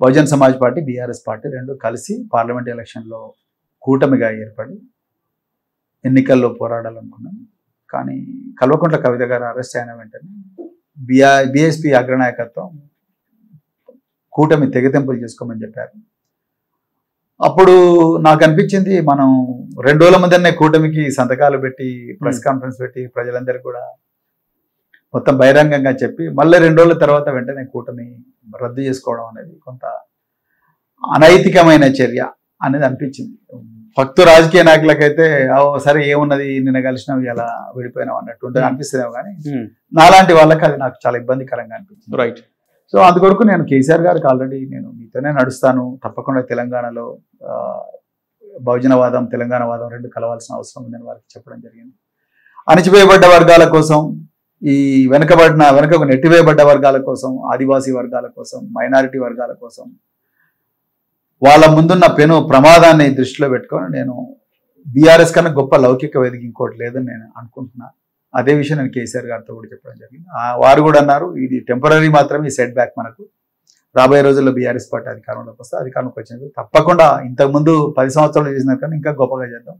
బహుజన్ సమాజ్ పార్టీ బీఆర్ఎస్ పార్టీ రెండు కలిసి పార్లమెంట్ ఎలక్షన్లో కూటమిగా ఏర్పడి ఎన్నికల్లో పోరాడాలనుకున్నాను. కానీ కల్వకుంట్ల కవిత గారు అరెస్ట్ అయిన వెంటనే బీఎస్పీ అగ్రనాయకత్వం కూటమి తెగతెంపులు చేసుకోమని చెప్పారు. అప్పుడు నాకు అనిపించింది మనం 2 రోజుల ముందరనే కూటమికి సంతకాలు పెట్టి ప్రెస్ కాన్ఫరెన్స్ పెట్టి ప్రజలందరికీ కూడా మొత్తం బహిరంగంగా చెప్పి మళ్ళీ 2 రోజుల తర్వాత వెంటనే కూటమి రద్దు చేసుకోవడం అనేది కొంత అనైతికమైన చర్య అనేది అనిపించింది. భక్తు రాజకీయ నాయకులకైతే సరే ఏమున్నది నిన్న కలిసినావు ఇలా విడిపోయినావు అన్నట్టు అనిపిస్తుందేమో, కానీ నాలాంటి వాళ్ళకి అది నాకు చాలా ఇబ్బందికరంగా అనిపించింది. రైట్. సో అందుకొరకు నేను కేసీఆర్ గారికి ఆల్రెడీ నేను మీతోనే నడుస్తాను, తప్పకుండా తెలంగాణలో బహుజనవాదం తెలంగాణవాదం రెండు కలవాల్సిన అవసరం ఉందని వారికి చెప్పడం జరిగింది. అణచివేయబడ్డ వర్గాల కోసం, ఈ వెనకకు నెట్టివేయబడ్డ వర్గాల కోసం, ఆదివాసీ వర్గాల కోసం, మైనారిటీ వర్గాల కోసం వాళ్ళ ముందున్న పెను ప్రమాదాన్ని దృష్టిలో పెట్టుకొని నేను బీఆర్ఎస్ కన్నా గొప్ప లౌకిక వేదిక ఇంకోటి లేదని నేను అనుకుంటున్నా. అదే విషయం నేను కేసీఆర్ గారితో కూడా చెప్పడం జరిగింది. వారు కూడా అన్నారు ఇది టెంపరీ మాత్రమే, ఈ సెట్ బ్యాక్ మనకు రాబోయే రోజుల్లో బీఆర్ఎస్ పార్టీ అధికారంలోకి వస్తే, అధికారంలోకి వచ్చినది తప్పకుండా ఇంతకుముందు 10 సంవత్సరాలు చేసిన కానీ ఇంకా గొప్పగా చేద్దాం,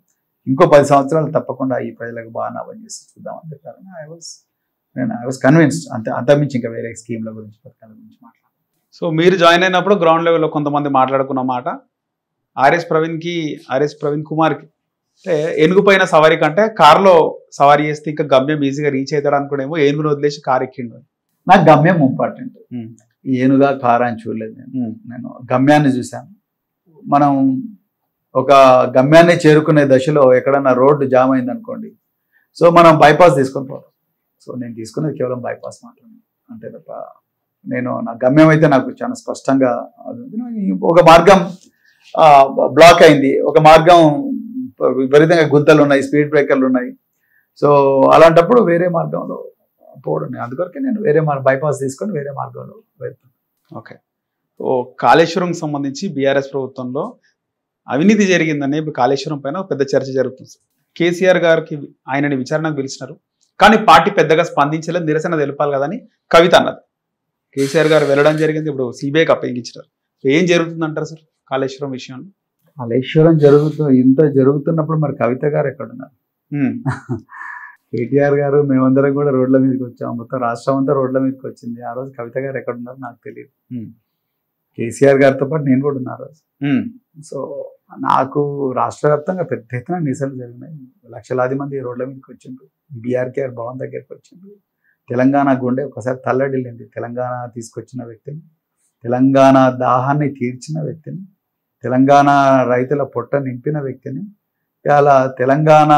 ఇంకో 10 సంవత్సరాలు తప్పకుండా ఈ ప్రజలకు బాగా పనిచేసి చూద్దామని చెప్పారు. I was convinced. అంతమించి ఇంకా వేరే స్కీమ్ల గురించి పథకాల గురించి మాట్లాడారు. సో మీరు జాయిన్ అయినప్పుడు గ్రౌండ్ లెవెల్లో కొంతమంది మాట్లాడుకున్న మాట, ఆర్ఎస్ ప్రవీణ్ కుమార్కి అంటే ఏనుగుపైన సవారీ కంటే కారులో సవారీ చేస్తే ఇంకా గమ్యం ఈజీగా రీచ్ అవుతాడు అనుకునేమో ఏనుగును వదిలేసి కారు ఎక్కిండు. నాకు గమ్యం ఇంపార్టెంట్. ఏనుగా కారు అని చూడలేదు నేను గమ్యాన్ని చూశాను. మనం ఒక గమ్యాన్ని చేరుకునే దశలో ఎక్కడన్నా రోడ్డు జామ్ అయింది అనుకోండి, సో మనం బైపాస్ తీసుకొని పోతాం. సో నేను తీసుకునేది కేవలం బైపాస్ మాత్రమే, అంతే తప్ప నా గమ్యం అయితే నాకు చాలా స్పష్టంగా ఒక మార్గం బ్లాక్ అయింది, ఒక మార్గం విపరీతంగా గుంతలు ఉన్నాయి, స్పీడ్ బ్రేకర్లు ఉన్నాయి. సో అలాంటప్పుడు వేరే మార్గంలో పోవడం, అందుకొరకే నేను వేరే బైపాస్ తీసుకొని వేరే మార్గంలో వెళ్తాను. ఓకే. ఓ కాళేశ్వరం సంబంధించి బీఆర్ఎస్ ప్రభుత్వంలో అవినీతి జరిగిందని ఇప్పుడు కాళేశ్వరం పైన పెద్ద చర్చ జరుగుతుంది. కేసీఆర్ గారికి ఆయనని విచారణకు పిలిచినారు, కానీ పార్టీ పెద్దగా స్పందించలేదు, నిరసన తెలిపాలి కదని కవిత అన్నది. కేసీఆర్ గారు వెళ్ళడం జరిగింది, ఇప్పుడు సిబిఐకి అప్పగించారు. ఏం జరుగుతుందంటారు సార్ కాళేశ్వరం విషయంలో? కాళేశ్వరం ఇంత జరుగుతున్నప్పుడు మరి కవిత గారు ఎక్కడున్నారు? కేటీఆర్ గారు మేమందరం కూడా రోడ్ల మీదకి వచ్చాము, మొత్తం రాష్ట్రం అంతా రోడ్ల మీదకి వచ్చింది. ఆ రోజు కవిత గారు ఎక్కడున్నారు నాకు తెలియదు. కేసీఆర్ గారితో పాటు నేను కూడా ఉన్నా ఆ రోజు. సో నాకు రాష్ట్ర వ్యాప్తంగా పెద్ద ఎత్తున నిరసనలు జరిగినాయి, లక్షలాది మంది రోడ్ల మీదకి వచ్చిండ్రు, బీఆర్కేఆర్ భవన్ దగ్గరికి వచ్చిండ్రు. తెలంగాణ గుండె ఒకసారి తల్లడిల్లింది. తెలంగాణ తీసుకొచ్చిన వ్యక్తిని, తెలంగాణ దాహాన్ని తీర్చిన వ్యక్తిని, తెలంగాణ రైతుల పొట్ట నింపిన వ్యక్తిని ఇలా తెలంగాణ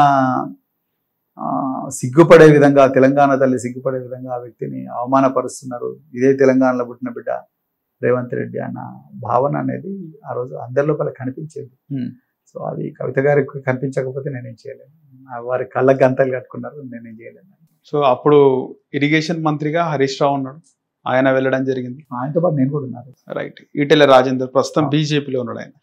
సిగ్గుపడే విధంగా, తెలంగాణ తల్లి సిగ్గుపడే విధంగా ఆ వ్యక్తిని అవమానపరుస్తున్నారు. ఇదే తెలంగాణలో పుట్టిన బిడ్డ రేవంత్ రెడ్డి అన్న భావన అనేది ఆ రోజు అందరి లోపల కనిపించేది. సో అది కవిత గారికి కనిపించకపోతే నేనేం చేయలేను. వారి కళ్ళకి గంతలు కట్టుకున్నారు, నేనేం చేయలేను. సో అప్పుడు ఇరిగేషన్ మంత్రిగా హరీష్ రావు ఉన్నాడు, ఆయన వెళ్ళడం జరిగింది. ఆయనతో పాటు నేను కూడా ఉన్నాను. రైట్. ఈటెల రాజేందర్ ప్రస్తుతం బీజేపీలో ఉన్నాడు ఆయన.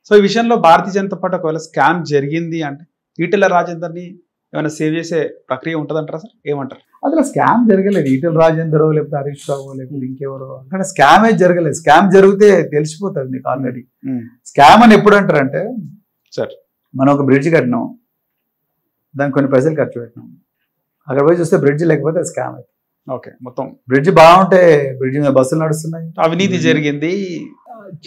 సో ఈ విషయంలో భారతీయ జనతా పార్టీ ఒకవేళ స్కామ్ జరిగింది అంటే ఈటెల రాజేందర్ని ఏమైనా సేవ్ చేసే ప్రక్రియ ఉంటుందంటారా సార్? ఏమంటారు? అసలు స్కామ్ జరగలేదు. ఈటెల రాజేందర్ లేకపోతే హరీష్ రావు లేకపోతే ఇంకెవరో, అక్కడ స్కామే జరగలేదు. స్కామ్ జరిగితే తెలిసిపోతుంది మీకు ఆల్రెడీ. స్కామ్ అని ఎప్పుడు అంటారంటే, సార్ మనం ఒక బ్రిడ్జ్ కట్టినాం, దానికి కొన్ని పైసలు ఖర్చు పెట్టినాం, అక్కడ పోయి చూస్తే బ్రిడ్జ్ లేకపోతే స్కామ్ అయితే. ఓకే. మొత్తం బ్రిడ్జ్ బాగుంటే బ్రిడ్జ్ మీద బస్సులు నడుస్తున్నాయి, అవినీతి జరిగింది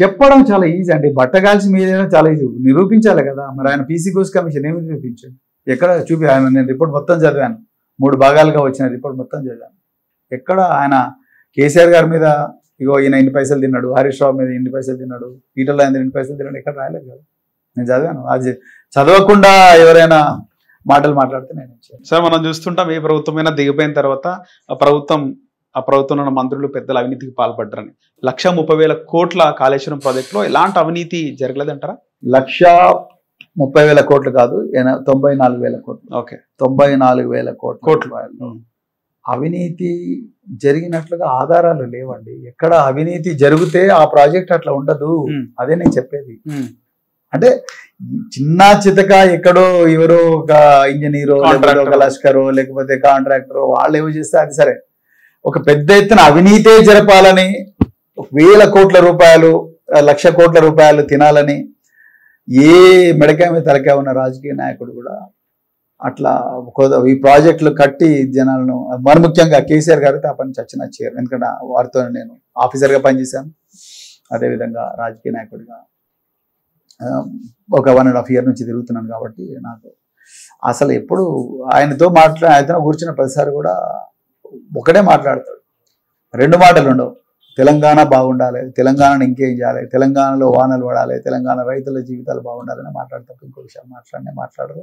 చెప్పడం చాలా ఈజీ అండి. బట్టగాల్సి మీద చాలా ఈజీ, నిరూపించాలి కదా. మరి ఆయన పీసీ ఘోష్ కమిషన్ ఏమి నిరూపించండి? ఎక్కడ చూపి? ఆయన నేను రిపోర్ట్ మొత్తం చదివాను, 3 భాగాలుగా వచ్చిన రిపోర్ట్ మొత్తం చదివాను. ఎక్కడ ఆయన కేసీఆర్ గారి మీద ఇగో ఈయన ఇన్ని పైసలు తిన్నాడు, హరీష్ రావు మీద ఇన్ని పైసలు తిన్నాడు, ఈటల రాజేందర్ ఇన్ని పైసలు తిన్నాడు, ఎక్కడ రాయలేదు కదా. నేను చదివాను. అది చదవకుండా ఎవరైనా మాటలు మాట్లాడితే నేను సార్ మనం చూస్తుంటాం, ఏ ప్రభుత్వమైనా దిగిపోయిన తర్వాత ఆ ప్రభుత్వంలో ఉన్న మంత్రులు పెద్దల అవినీతికి పాల్పడ్డారని. 130,000 కోట్ల కాళేశ్వరం ప్రాజెక్టులో ఎలాంటి అవినీతి జరగలేదంటారా? 130,000 కోట్లు కాదు, 94,000 కోట్లు. ఓకే. 94,000 కోట్లు అవినీతి జరిగినట్లుగా ఆధారాలు లేవండి. ఎక్కడ అవినీతి జరిగితే ఆ ప్రాజెక్ట్ అట్లా ఉండదు. అదే నేను చెప్పేది. అంటే చిన్న చితక ఎక్కడో ఎవరో ఒక ఇంజనీరో ఒక లష్కరో లేకపోతే కాంట్రాక్టరో వాళ్ళు ఏమో చేస్తే అది సరే. ఒక పెద్ద ఎత్తున అవినీతే జరపాలని 1,000 కోట్ల రూపాయలు 1,00,000 కోట్ల రూపాయలు తినాలని ఏ మెడకాయ మీద తలకాయ ఉన్న రాజకీయ నాయకుడు కూడా అట్లా ఈ ప్రాజెక్టులు కట్టి జనాలను, మరి ముఖ్యంగా కేసీఆర్ గారితో ఆ పని చచ్చిన చేయరు. ఎందుకంటే వారితో నేను ఆఫీసర్గా పనిచేశాను, అదేవిధంగా రాజకీయ నాయకుడిగా ఒక 1.5 year నుంచి తిరుగుతున్నాను. కాబట్టి నాకు అసలు ఎప్పుడు ఆయనతో ఆయనతో కూర్చున్న ప్రతిసారి కూడా ఒకటే మాట్లాడతాడు, 2 మాటలు ఉండవు. తెలంగాణ బాగుండాలి, తెలంగాణను ఇంకేం చేయాలి, తెలంగాణలో వానలు పడాలి, తెలంగాణ రైతుల జీవితాలు బాగుండాలని మాట్లాడతారు. ఇంకో విషయాలు మాట్లాడరు,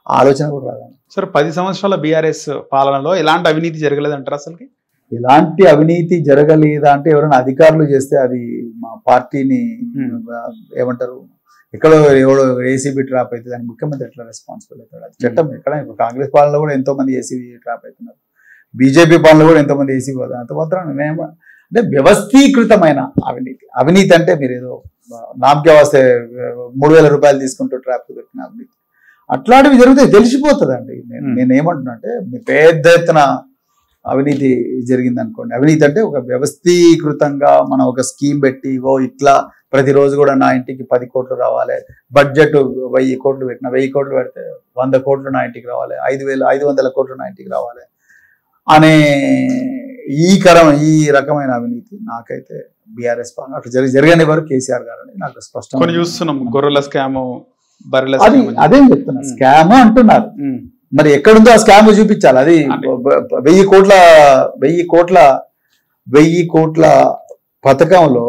ఆలోచన కూడా రాదు. సార్ 10 సంవత్సరాల బీఆర్ఎస్ పాలనలో ఎలాంటి అవినీతి జరగలేదంటారు? అసలుకి ఎలాంటి అవినీతి జరగలేదా అంటే ఎవరైనా అధికారులు చేస్తే అది మా పార్టీని ఏమంటారు, ఎక్కడో ఎవడో ఏసీబీ ట్రాప్ అయితే దానికి ముఖ్యమంత్రి ఎట్లా రెస్పాన్సిబుల్ అవుతాడు? అది చట్టం. ఎక్కడ ఇప్పుడు కాంగ్రెస్ పాలనలో కూడా ఎంతో మంది ఏసీబీ ట్రాప్ అవుతున్నారు, బీజేపీ పాలనలో కూడా ఎంతో మంది ఏసీబీ అవుతారు. అంత మాత్రం అంటే వ్యవస్థీకృతమైన అవినీతి అంటే మీరు ఏదో నామకే వస్తే 3,000 రూపాయలు తీసుకుంటూ ట్రాప్ దొరికిన అవినీతి అట్లాంటివి జరిగితే తెలిసిపోతుందండి. నేనేమంటున్నా అంటే పెద్ద ఎత్తున అవినీతి జరిగింది అనుకోండి, అవినీతి అంటే ఒక వ్యవస్థీకృతంగా మనం ఒక స్కీమ్ పెట్టి ఇట్లా ప్రతిరోజు కూడా నా ఇంటికి 10 కోట్లు రావాలి, బడ్జెట్ 1000 కోట్లు పెట్టిన 1000 కోట్లు పెడితే 100 కోట్లు నా ఇంటికి రావాలి, 500 కోట్లు నా ఇంటికి రావాలి అనే ఈ రకమైన అవినీతి నాకైతే బీఆర్ఎస్ అట్లా జరగని వారు కేసీఆర్ గారు అని నాకు స్పష్టంగా చూస్తున్నాం. గొర్రెల స్కామ్, బర్రెల అది అదేం చెప్తున్నా, స్కామ్ అంటున్నారు. మరి ఎక్కడుందో ఆ స్కామ్ చూపించాలి. అది 1000 కోట్ల పథకంలో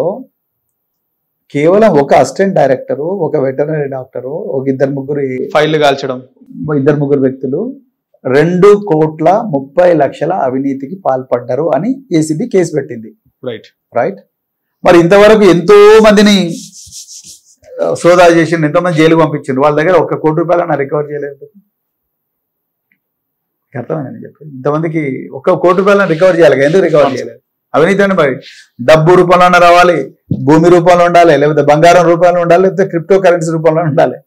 కేవలం ఒక అసిస్టెంట్ డైరెక్టరు, ఒక వెటర్నరీ డాక్టరు, ఒక 2-3 ఫైళ్లు కాల్చడం, 2-3 వ్యక్తులు 2,30,00,000 అవినీతికి పాల్పడ్డారు అని ఏసీబీ కేసు పెట్టింది. రైట్. మరి ఇంతవరకు ఎంతో మందిని సోదా చేసి ఎంతో మంది జైలుకు పంపించారు. వాళ్ళ దగ్గర 1 కోటి రూపాయలు రికవర్ చేయలేదు. అర్థమైందని చెప్పి ఇంతమందికి 1 కోటి రూపాయలను రికవర్ చేయాలి. ఎందుకు రికవర్ చేయలేదు? అవినీతి అంటే మరి డబ్బు రూపంలోనే రావాలి, భూమి రూపంలో ఉండాలి, లేకపోతే బంగారం రూపంలో ఉండాలి, లేకపోతే క్రిప్టో కరెన్సీ రూపంలో ఉండాలి.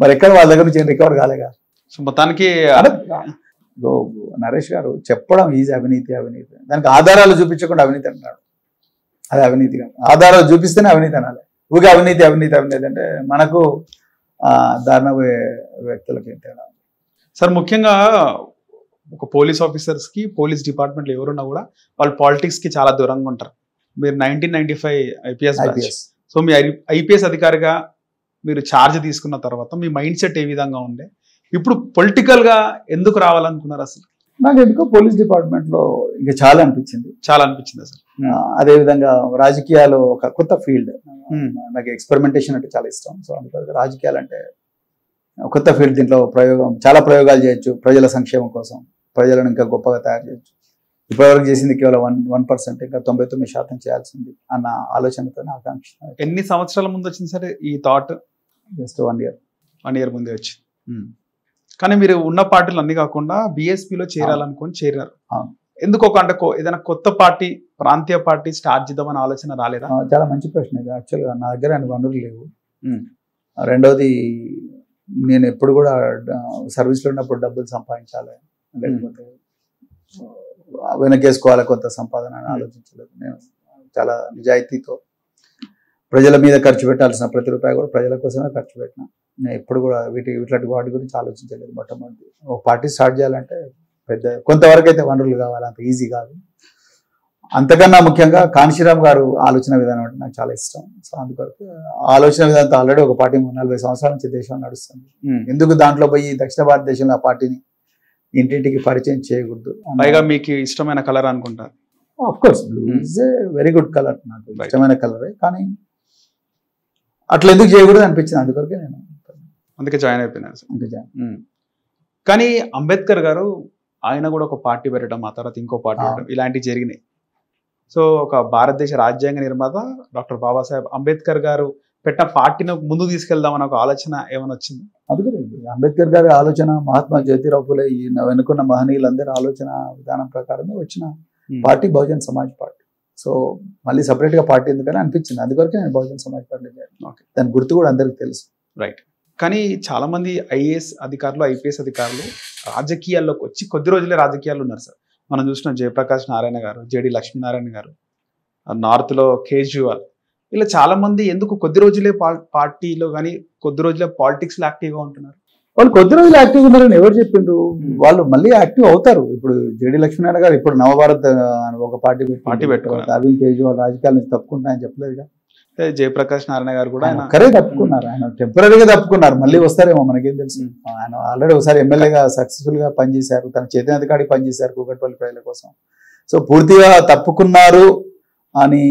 మరి ఎక్కడ వాళ్ళ దగ్గర నుంచి రికవర్ కాలేగా? మొత్తానికి నరేష్ గారు చెప్పడం ఈజీ, అవినీతి అవినీతి, దానికి ఆధారాలు చూపించకుండా అవినీతి అంటున్నాడు. అది అవినీతి కాదు. ఆధారాలు చూపిస్తేనే అవినీతి అనాలి. ఊరికే అవినీతి అవినీతి అవినీతి అంటే మనకు దారుణ వ్యక్తులకి తేడా. సార్, ముఖ్యంగా ఒక పోలీస్ ఆఫీసర్స్ కి, పోలీస్ డిపార్ట్మెంట్లో ఎవరున్నా కూడా వాళ్ళు పాలిటిక్స్ కి చాలా దూరంగా ఉంటారు. మీరు 1995 ఐపీఎస్. సో మీ ఐపీఎస్ అధికారిగా మీరు ఛార్జ్ తీసుకున్న తర్వాత మీ మైండ్ సెట్ ఏ విధంగా ఉండే? ఇప్పుడు పొలిటికల్ గా ఎందుకు రావాలనుకున్నారు అసలు? నాకు ఎందుకో పోలీస్ డిపార్ట్మెంట్ లో ఇంకా చాలా అనిపించింది అసలు. అదేవిధంగా రాజకీయాలు ఒక కొత్త ఫీల్డ్, నాకు ఎక్స్పెరిమెంటేషన్ అంటే చాలా ఇష్టం. సో అందుకే రాజకీయాలు అంటే కొత్త ఫీల్డ్. దీంట్లో చాలా ప్రయోగాలు చేయొచ్చు ప్రజల సంక్షేమం కోసం, ప్రజలను ఇంకా గొప్పగా తయారు చేయొచ్చు. ఇప్పటివరకు చేసింది కేవలం 1%, ఇంకా 99% చేయాల్సింది అన్న ఆలోచనతో ఆకాంక్ష. ఎన్ని సంవత్సరాల ముందు వచ్చింది సరే ఈ థాట్? జస్ట్ 1 ఇయర్ ముందే వచ్చింది. కానీ మీరు ఉన్న పార్టీలు అన్ని కాకుండా బీఎస్పీలో చేరాలనుకొని చేరారు. ఎందుకు అంటే ఏదైనా కొత్త పార్టీ, ప్రాంతీయ పార్టీ స్టార్ట్ చేద్దామని ఆలోచన రాలేదా? చాలా మంచి ప్రశ్న ఇది. యాక్చువల్గా నా దగ్గర వనరులు లేవు. రెండవది, నేను ఎప్పుడు కూడా సర్వీస్లో ఉన్నప్పుడు డబ్బులు సంపాదించాలి, లేకపోతే వెనకేసుకోవాలి కొంత సంపాదన అని ఆలోచించలేదు. నేను చాలా నిజాయితీతో ప్రజల మీద ఖర్చు పెట్టాల్సిన ప్రతి రూపాయి కూడా ప్రజల కోసమే ఖర్చు పెట్టినా. నేను ఎప్పుడు కూడా ఇట్లాంటి వాటి గురించి ఆలోచించలేదు. మొట్టమొదటి ఒక పార్టీ స్టార్ట్ చేయాలంటే కొంతవరకు అయితే వనరులు కావాలి, అంత ఈజీ కాదు. అంతకన్నా ముఖ్యంగా కాంశీరామ్ గారు ఆలోచన విధానం అంటే నాకు చాలా ఇష్టం. సో అందుకొరకు ఆలోచన విధానంతో ఆల్రెడీ ఒక పార్టీ 40 సంవత్సరాల నుంచి దేశంలో నడుస్తుంది. ఎందుకు దాంట్లో పోయి దక్షిణ భారతదేశంలో ఆ పార్టీని ఇంటింటికి పరిచయం చేయకూడదు? పైగా మీకు ఇష్టమైన కలర్ అనుకుంటారు. Of course blue is a very good colour, నాకు ఇష్టమైన కలరే. కానీ అట్లా ఎందుకు చేయకూడదు అనిపించింది. అందుకొరకే నేను జాయిన్ అయిపోయినాను. కానీ అంబేద్కర్ గారు ఆయన కూడా ఒక పార్టీ పెట్టడం, ఆ తర్వాత ఇంకో పార్టీ పెట్టడం, ఇలాంటివి జరిగినాయి. సో ఒక భారతదేశ రాజ్యాంగ నిర్మాత డాక్టర్ బాబాసాహెబ్ అంబేద్కర్ గారు పెట్టిన పార్టీని ముందుకు తీసుకెళ్దామని ఒక ఆలోచన ఏమైనా వచ్చింది? అందుకని అంబేద్కర్ గారి ఆలోచన, మహాత్మా జ్యోతిరావు ఫులే వెనుకున్న మహనీయులందరి ఆలోచన విధానం ప్రకారమే వచ్చిన party Bahujan Samaj party. So మళ్ళీ సపరేట్ గా పార్టీ ఎందుకని అనిపించింది. అందుకొరకే నేను బహుజన్ సమాజ్ పార్టీ చేయాలి. దాని గుర్తు కూడా అందరికి తెలుసు. రైట్. కానీ చాలా మంది ఐఏఎస్ అధికారులు, ఐపీఎస్ అధికారులు రాజకీయాల్లోకి వచ్చి కొద్ది రోజులే రాజకీయాలు ఉన్నారు సార్. మనం చూసిన జయప్రకాష్ నారాయణ గారు, జేడి లక్ష్మీనారాయణ గారు, నార్త్లో కేజ్రీవాల్, ఇలా చాలా మంది ఎందుకు కొద్ది రోజులే పార్టీలో కానీ కొద్ది రోజులే పాలిటిక్స్లో యాక్టివ్గా ఉంటున్నారు? వాళ్ళు కొద్ది రోజులు యాక్టివ్ ఉన్నారని ఎవరు చెప్పిండ్రు? వాళ్ళు మళ్ళీ యాక్టివ్ అవుతారు. ఇప్పుడు జేడి లక్ష్మీనారాయణ గారు ఇప్పుడు నవభారత్ ఒక పార్టీ పెట్టుకున్నారు. అరవింద్ కేజ్రీవాల్ రాజకీయాల నుంచి తప్పుకుంటా అని చెప్పలేదుగా. జయప్రకాష్ నారాయణ గారు కూడా కరే తప్పుకున్నారు. ఆయన టెంపరీగా తప్పుకున్నారు, మళ్ళీ వస్తారేమో మనకేం తెలుసు. ఆయన ఆల్రెడీ ఒకసారి ఎమ్మెల్యేగా సక్సెస్ఫుల్ గా పనిచేశారు, తన చేతనాధికారి పనిచేశారు కూకట్పల్లి ప్రజల కోసం. సో పూర్తిగా తప్పుకున్నారు అని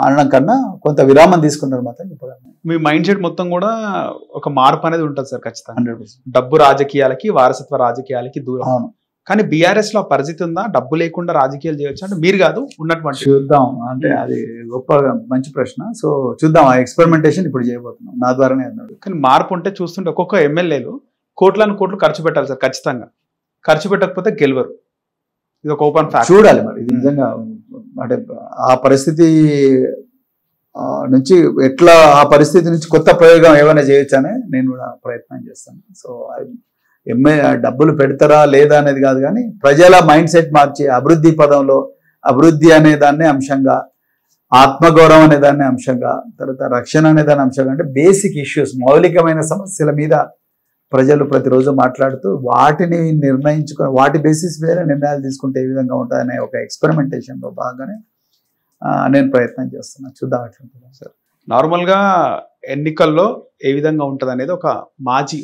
అనడం కన్నా కొంత విరామం తీసుకున్నారు మాత్రం చెప్పగలను. మీ మైండ్ సెట్ మొత్తం కూడా ఒక మార్పు అనేది ఉంటుంది సార్ ఖచ్చితంగా. 100%. డబ్బు రాజకీయాలకి, వారసత్వ రాజకీయాలకి దూరం. అవును. కానీ బీఆర్ఎస్ లో పరిస్థితి ఉందా? డబ్బు లేకుండా రాజకీయాలు చేయొచ్చు అంటే మీరు కాదు ఉన్నటువంటి. చూద్దాం, అంటే అది గొప్ప మంచి ప్రశ్న. సో చూద్దాం, ఆ ఎక్స్పెరిమెంటేషన్ ఇప్పుడు చేయబోతున్నాం, నా ద్వారానే అన్నాడు. కానీ మార్పు ఉంటే చూస్తుంటే ఒక్కొక్క ఎమ్మెల్యేలు కోట్లు ఖర్చు పెట్టాలి సార్ ఖచ్చితంగా. ఖర్చు పెట్టకపోతే గెలవరు. ఇది ఒక ఓపెన్ ఫ్యాక్ట్. చూడాలి మరి ఇది నిజంగా అంటే ఆ పరిస్థితి నుంచి ఎట్లా ఆ పరిస్థితి నుంచి కొత్త ప్రయోగం ఏమైనా చేయొచ్చని నేను కూడా ప్రయత్నం చేస్తాను. సో డబ్బులు పెడతారా లేదా అనేది కాదు, కానీ ప్రజల మైండ్ సెట్ మార్చి అభివృద్ధి పదంలో అభివృద్ధి అనే దాన్ని అంశంగా, ఆత్మగౌరవం అనే దాన్ని అంశంగా, తర్వాత రక్షణ అనే దాని అంశంగా, అంటే బేసిక్ ఇష్యూస్, మౌలికమైన సమస్యల మీద ప్రజలు ప్రతిరోజు మాట్లాడుతూ వాటిని నిర్ణయించుకొని వాటి బేసిస్ మీద నిర్ణయాలు తీసుకుంటే ఏ విధంగా ఉంటుందనే ఒక ఎక్స్పెరిమెంటేషన్లో భాగంగానే నేను ప్రయత్నం చేస్తున్నాను. చూద్దాం ఎట్లుంటుందా సార్. నార్మల్గా ఎన్నికల్లో ఏ విధంగా ఉంటుంది అనేది ఒక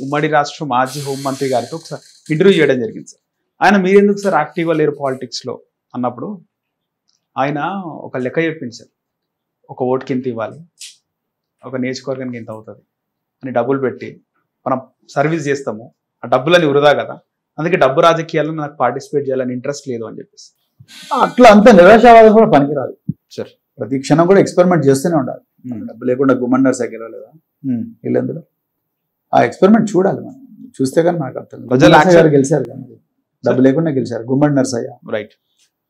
ఉమ్మడి రాష్ట్ర మాజీ హోంమంత్రి గారితో ఒకసారి ఇంటర్వ్యూ చేయడం జరిగింది సార్. ఆయన మీరెందుకు సార్ యాక్టివ్గా లేరు పాలిటిక్స్లో అన్నప్పుడు ఆయన ఒక లెక్క చెప్పింది సార్. ఒక ఓటుకి ఇంత ఇవ్వాలి, ఒక నియోజకవర్గానికి ఇంత అవుతుంది అని డబ్బులు పెట్టి మనం సర్వీస్ చేస్తాము, ఆ డబ్బులని వృధా కదా, అందుకే డబ్బు రాజకీయాల్లో నాకు పార్టిసిపేట్ చేయాలని ఇంట్రెస్ట్ లేదు అని చెప్పేసి. అట్లా అంత నిరాశావాదం కూడా పనికిరాదు సార్. ప్రతి క్షణం కూడా ఎక్స్పెరిమెంట్ చేస్తూనే ఉండాలి. డబ్బు లేకుండా గుమ్మన్నర్ సైకిల్ లేదా వీళ్ళందులో ఆ ఎక్స్పెరిమెంట్ చూడాలి. మనం చూస్తే కానీ మనకు అర్థం. గెలిచారు కానీ డబ్బు లేకుండా గెలిచారు. గుమ్మడి నర్సయ్య, రైట్,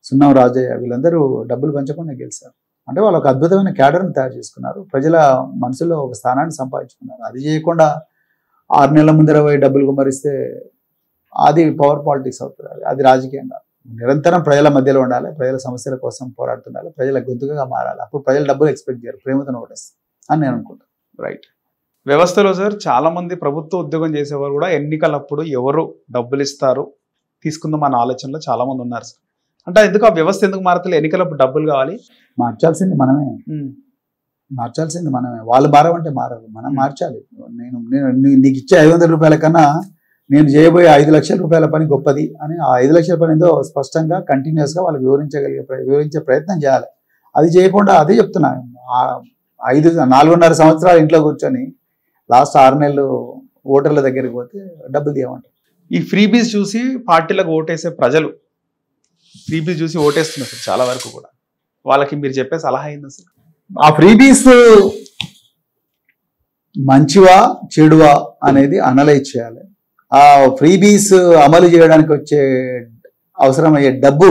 సున్నం రాజయ్య, వీళ్ళందరూ డబ్బులు పంచకుండా గెలిచారు. అంటే వాళ్ళు ఒక అద్భుతమైన క్యాడర్ని తయారు చేసుకున్నారు, ప్రజల మనసులో ఒక స్థానాన్ని సంపాదించుకున్నారు. అది చేయకుండా 6 నెలల ముందర పోయి డబ్బులు గుమ్మరిస్తే అది పవర్ పాలిటిక్స్ అవుతుంది. అది రాజకీయంగా నిరంతరం ప్రజల మధ్యలో ఉండాలి, ప్రజల సమస్యల కోసం పోరాడుతుండాలి, ప్రజల గొంతుగా మారాలి. అప్పుడు ప్రజలు డబ్బులు ఎక్స్పెక్ట్ చేయరు, ప్రేమతో ఓటేస్తారు అని నేను అనుకుంటాను. రైట్. వ్యవస్థలో సార్ చాలా మంది ప్రభుత్వ ఉద్యోగం చేసేవారు కూడా ఎన్నికలప్పుడు ఎవరు డబ్బులు ఇస్తారు తీసుకుందాం అన్న ఆలోచనలో చాలా మంది ఉన్నారు సార్. అంటే ఎందుకు ఆ వ్యవస్థ ఎందుకు మారతలే? ఎన్నికలప్పుడు డబ్బులు కావాలి, మార్చాల్సింది మనమే, వాళ్ళు మారవంటే మారదు, మనం మార్చాలి. నేను నీకు ఇచ్చే 500 రూపాయల కన్నా నేను చేయబోయే 5 లక్షల రూపాయల పని గొప్పది అని ఆ 5 లక్షల పని ఏదో స్పష్టంగా కంటిన్యూస్గా వాళ్ళకి వివరించే ప్రయత్నం చేయాలి. అది చేయకుండా అదే చెప్తున్నా, 4.5 సంవత్సరాలు ఇంట్లో కూర్చొని లాస్ట్ 6 నెలలు ఓటర్ల దగ్గరికి పోతే డబ్బులు తీయమంటారు. ఈ ఫ్రీబీస్ చూసి పార్టీలకు ఓటేసే ప్రజలు ఫ్రీబీస్ చూసి ఓటేస్తున్నారు సార్ చాలా వరకు కూడా. వాళ్ళకి మీరు చెప్పే సలహా ఏంది సార్? ఆ ఫ్రీబీస్ మంచివా చెడువా అనేది అనలైజ్ చేయాలి. ఆ ఫ్రీబీస్ అమలు చేయడానికి వచ్చే అవసరమయ్యే డబ్బు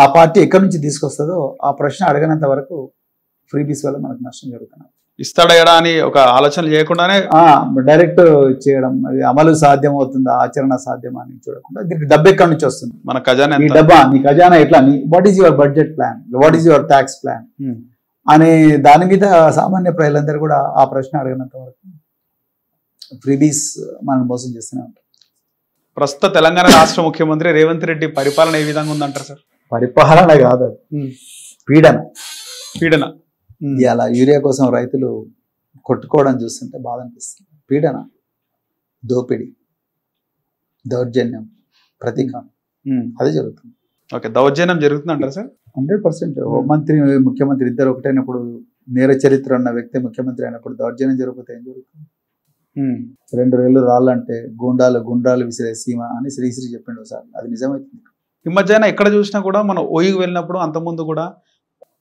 ఆ పార్టీ ఎక్కడి నుంచి తీసుకొస్తుందో ఆ ప్రశ్న అడగనంత వరకు ఫ్రీబీస్ వల్ల మనకు నష్టం జరుగుతుంది. ఇస్తాడా అని ఒక ఆలోచన చేయకుండానే డైరెక్ట్ చేయడం, అది అమలు సాధ్యం అవుతుందా, ఆచరణ సాధ్యమా అని చూడకుండా దీనికి డబ్బు ఎక్కడి నుంచి వస్తుంది, మన ఖజానా, నీ ఖజానా ఎట్లా, what is your budget plan, what is your tax plan అనే దాని మీద సామాన్య ప్రజలందరూ కూడా ఆ ప్రశ్న అడిగినంత వరకు ఫ్రీబీస్ మనం మోసం చేస్తూనే ఉంటాం. ప్రస్తుత తెలంగాణ రాష్ట్ర ముఖ్యమంత్రి రేవంత్ రెడ్డి పరిపాలన ఏ విధంగా ఉందంటారు సార్? పరిపాలన కాదు, పీడన. ఇలా యూరియా కోసం రైతులు కొట్టుకోవడం చూస్తుంటే బాధ అనిపిస్తుంది. పీడన, దోపిడీ, దౌర్జన్యం, ప్రతీకారం అదే జరుగుతుంది. ఓకే, దౌర్జన్యం జరుగుతుంది అంటారు సార్? 100%. ముఖ్యమంత్రి ఇద్దరు ఒకటైనప్పుడు, నేర చరిత్ర ఉన్న వ్యక్తి ముఖ్యమంత్రి అయినప్పుడు దౌర్జన్యం జరిగితే ఏం జరుగుతుంది? 2 రేళ్ళు రాళ్ళంటే గుండాలు విసిరే సీమ అని శ్రీశ్రీ చెప్పిండు సార్, అది నిజమైతుంది. ఈ మధ్యన ఎక్కడ చూసినా కూడా మనం ఓయికి వెళ్ళినప్పుడు అంతకుముందు కూడా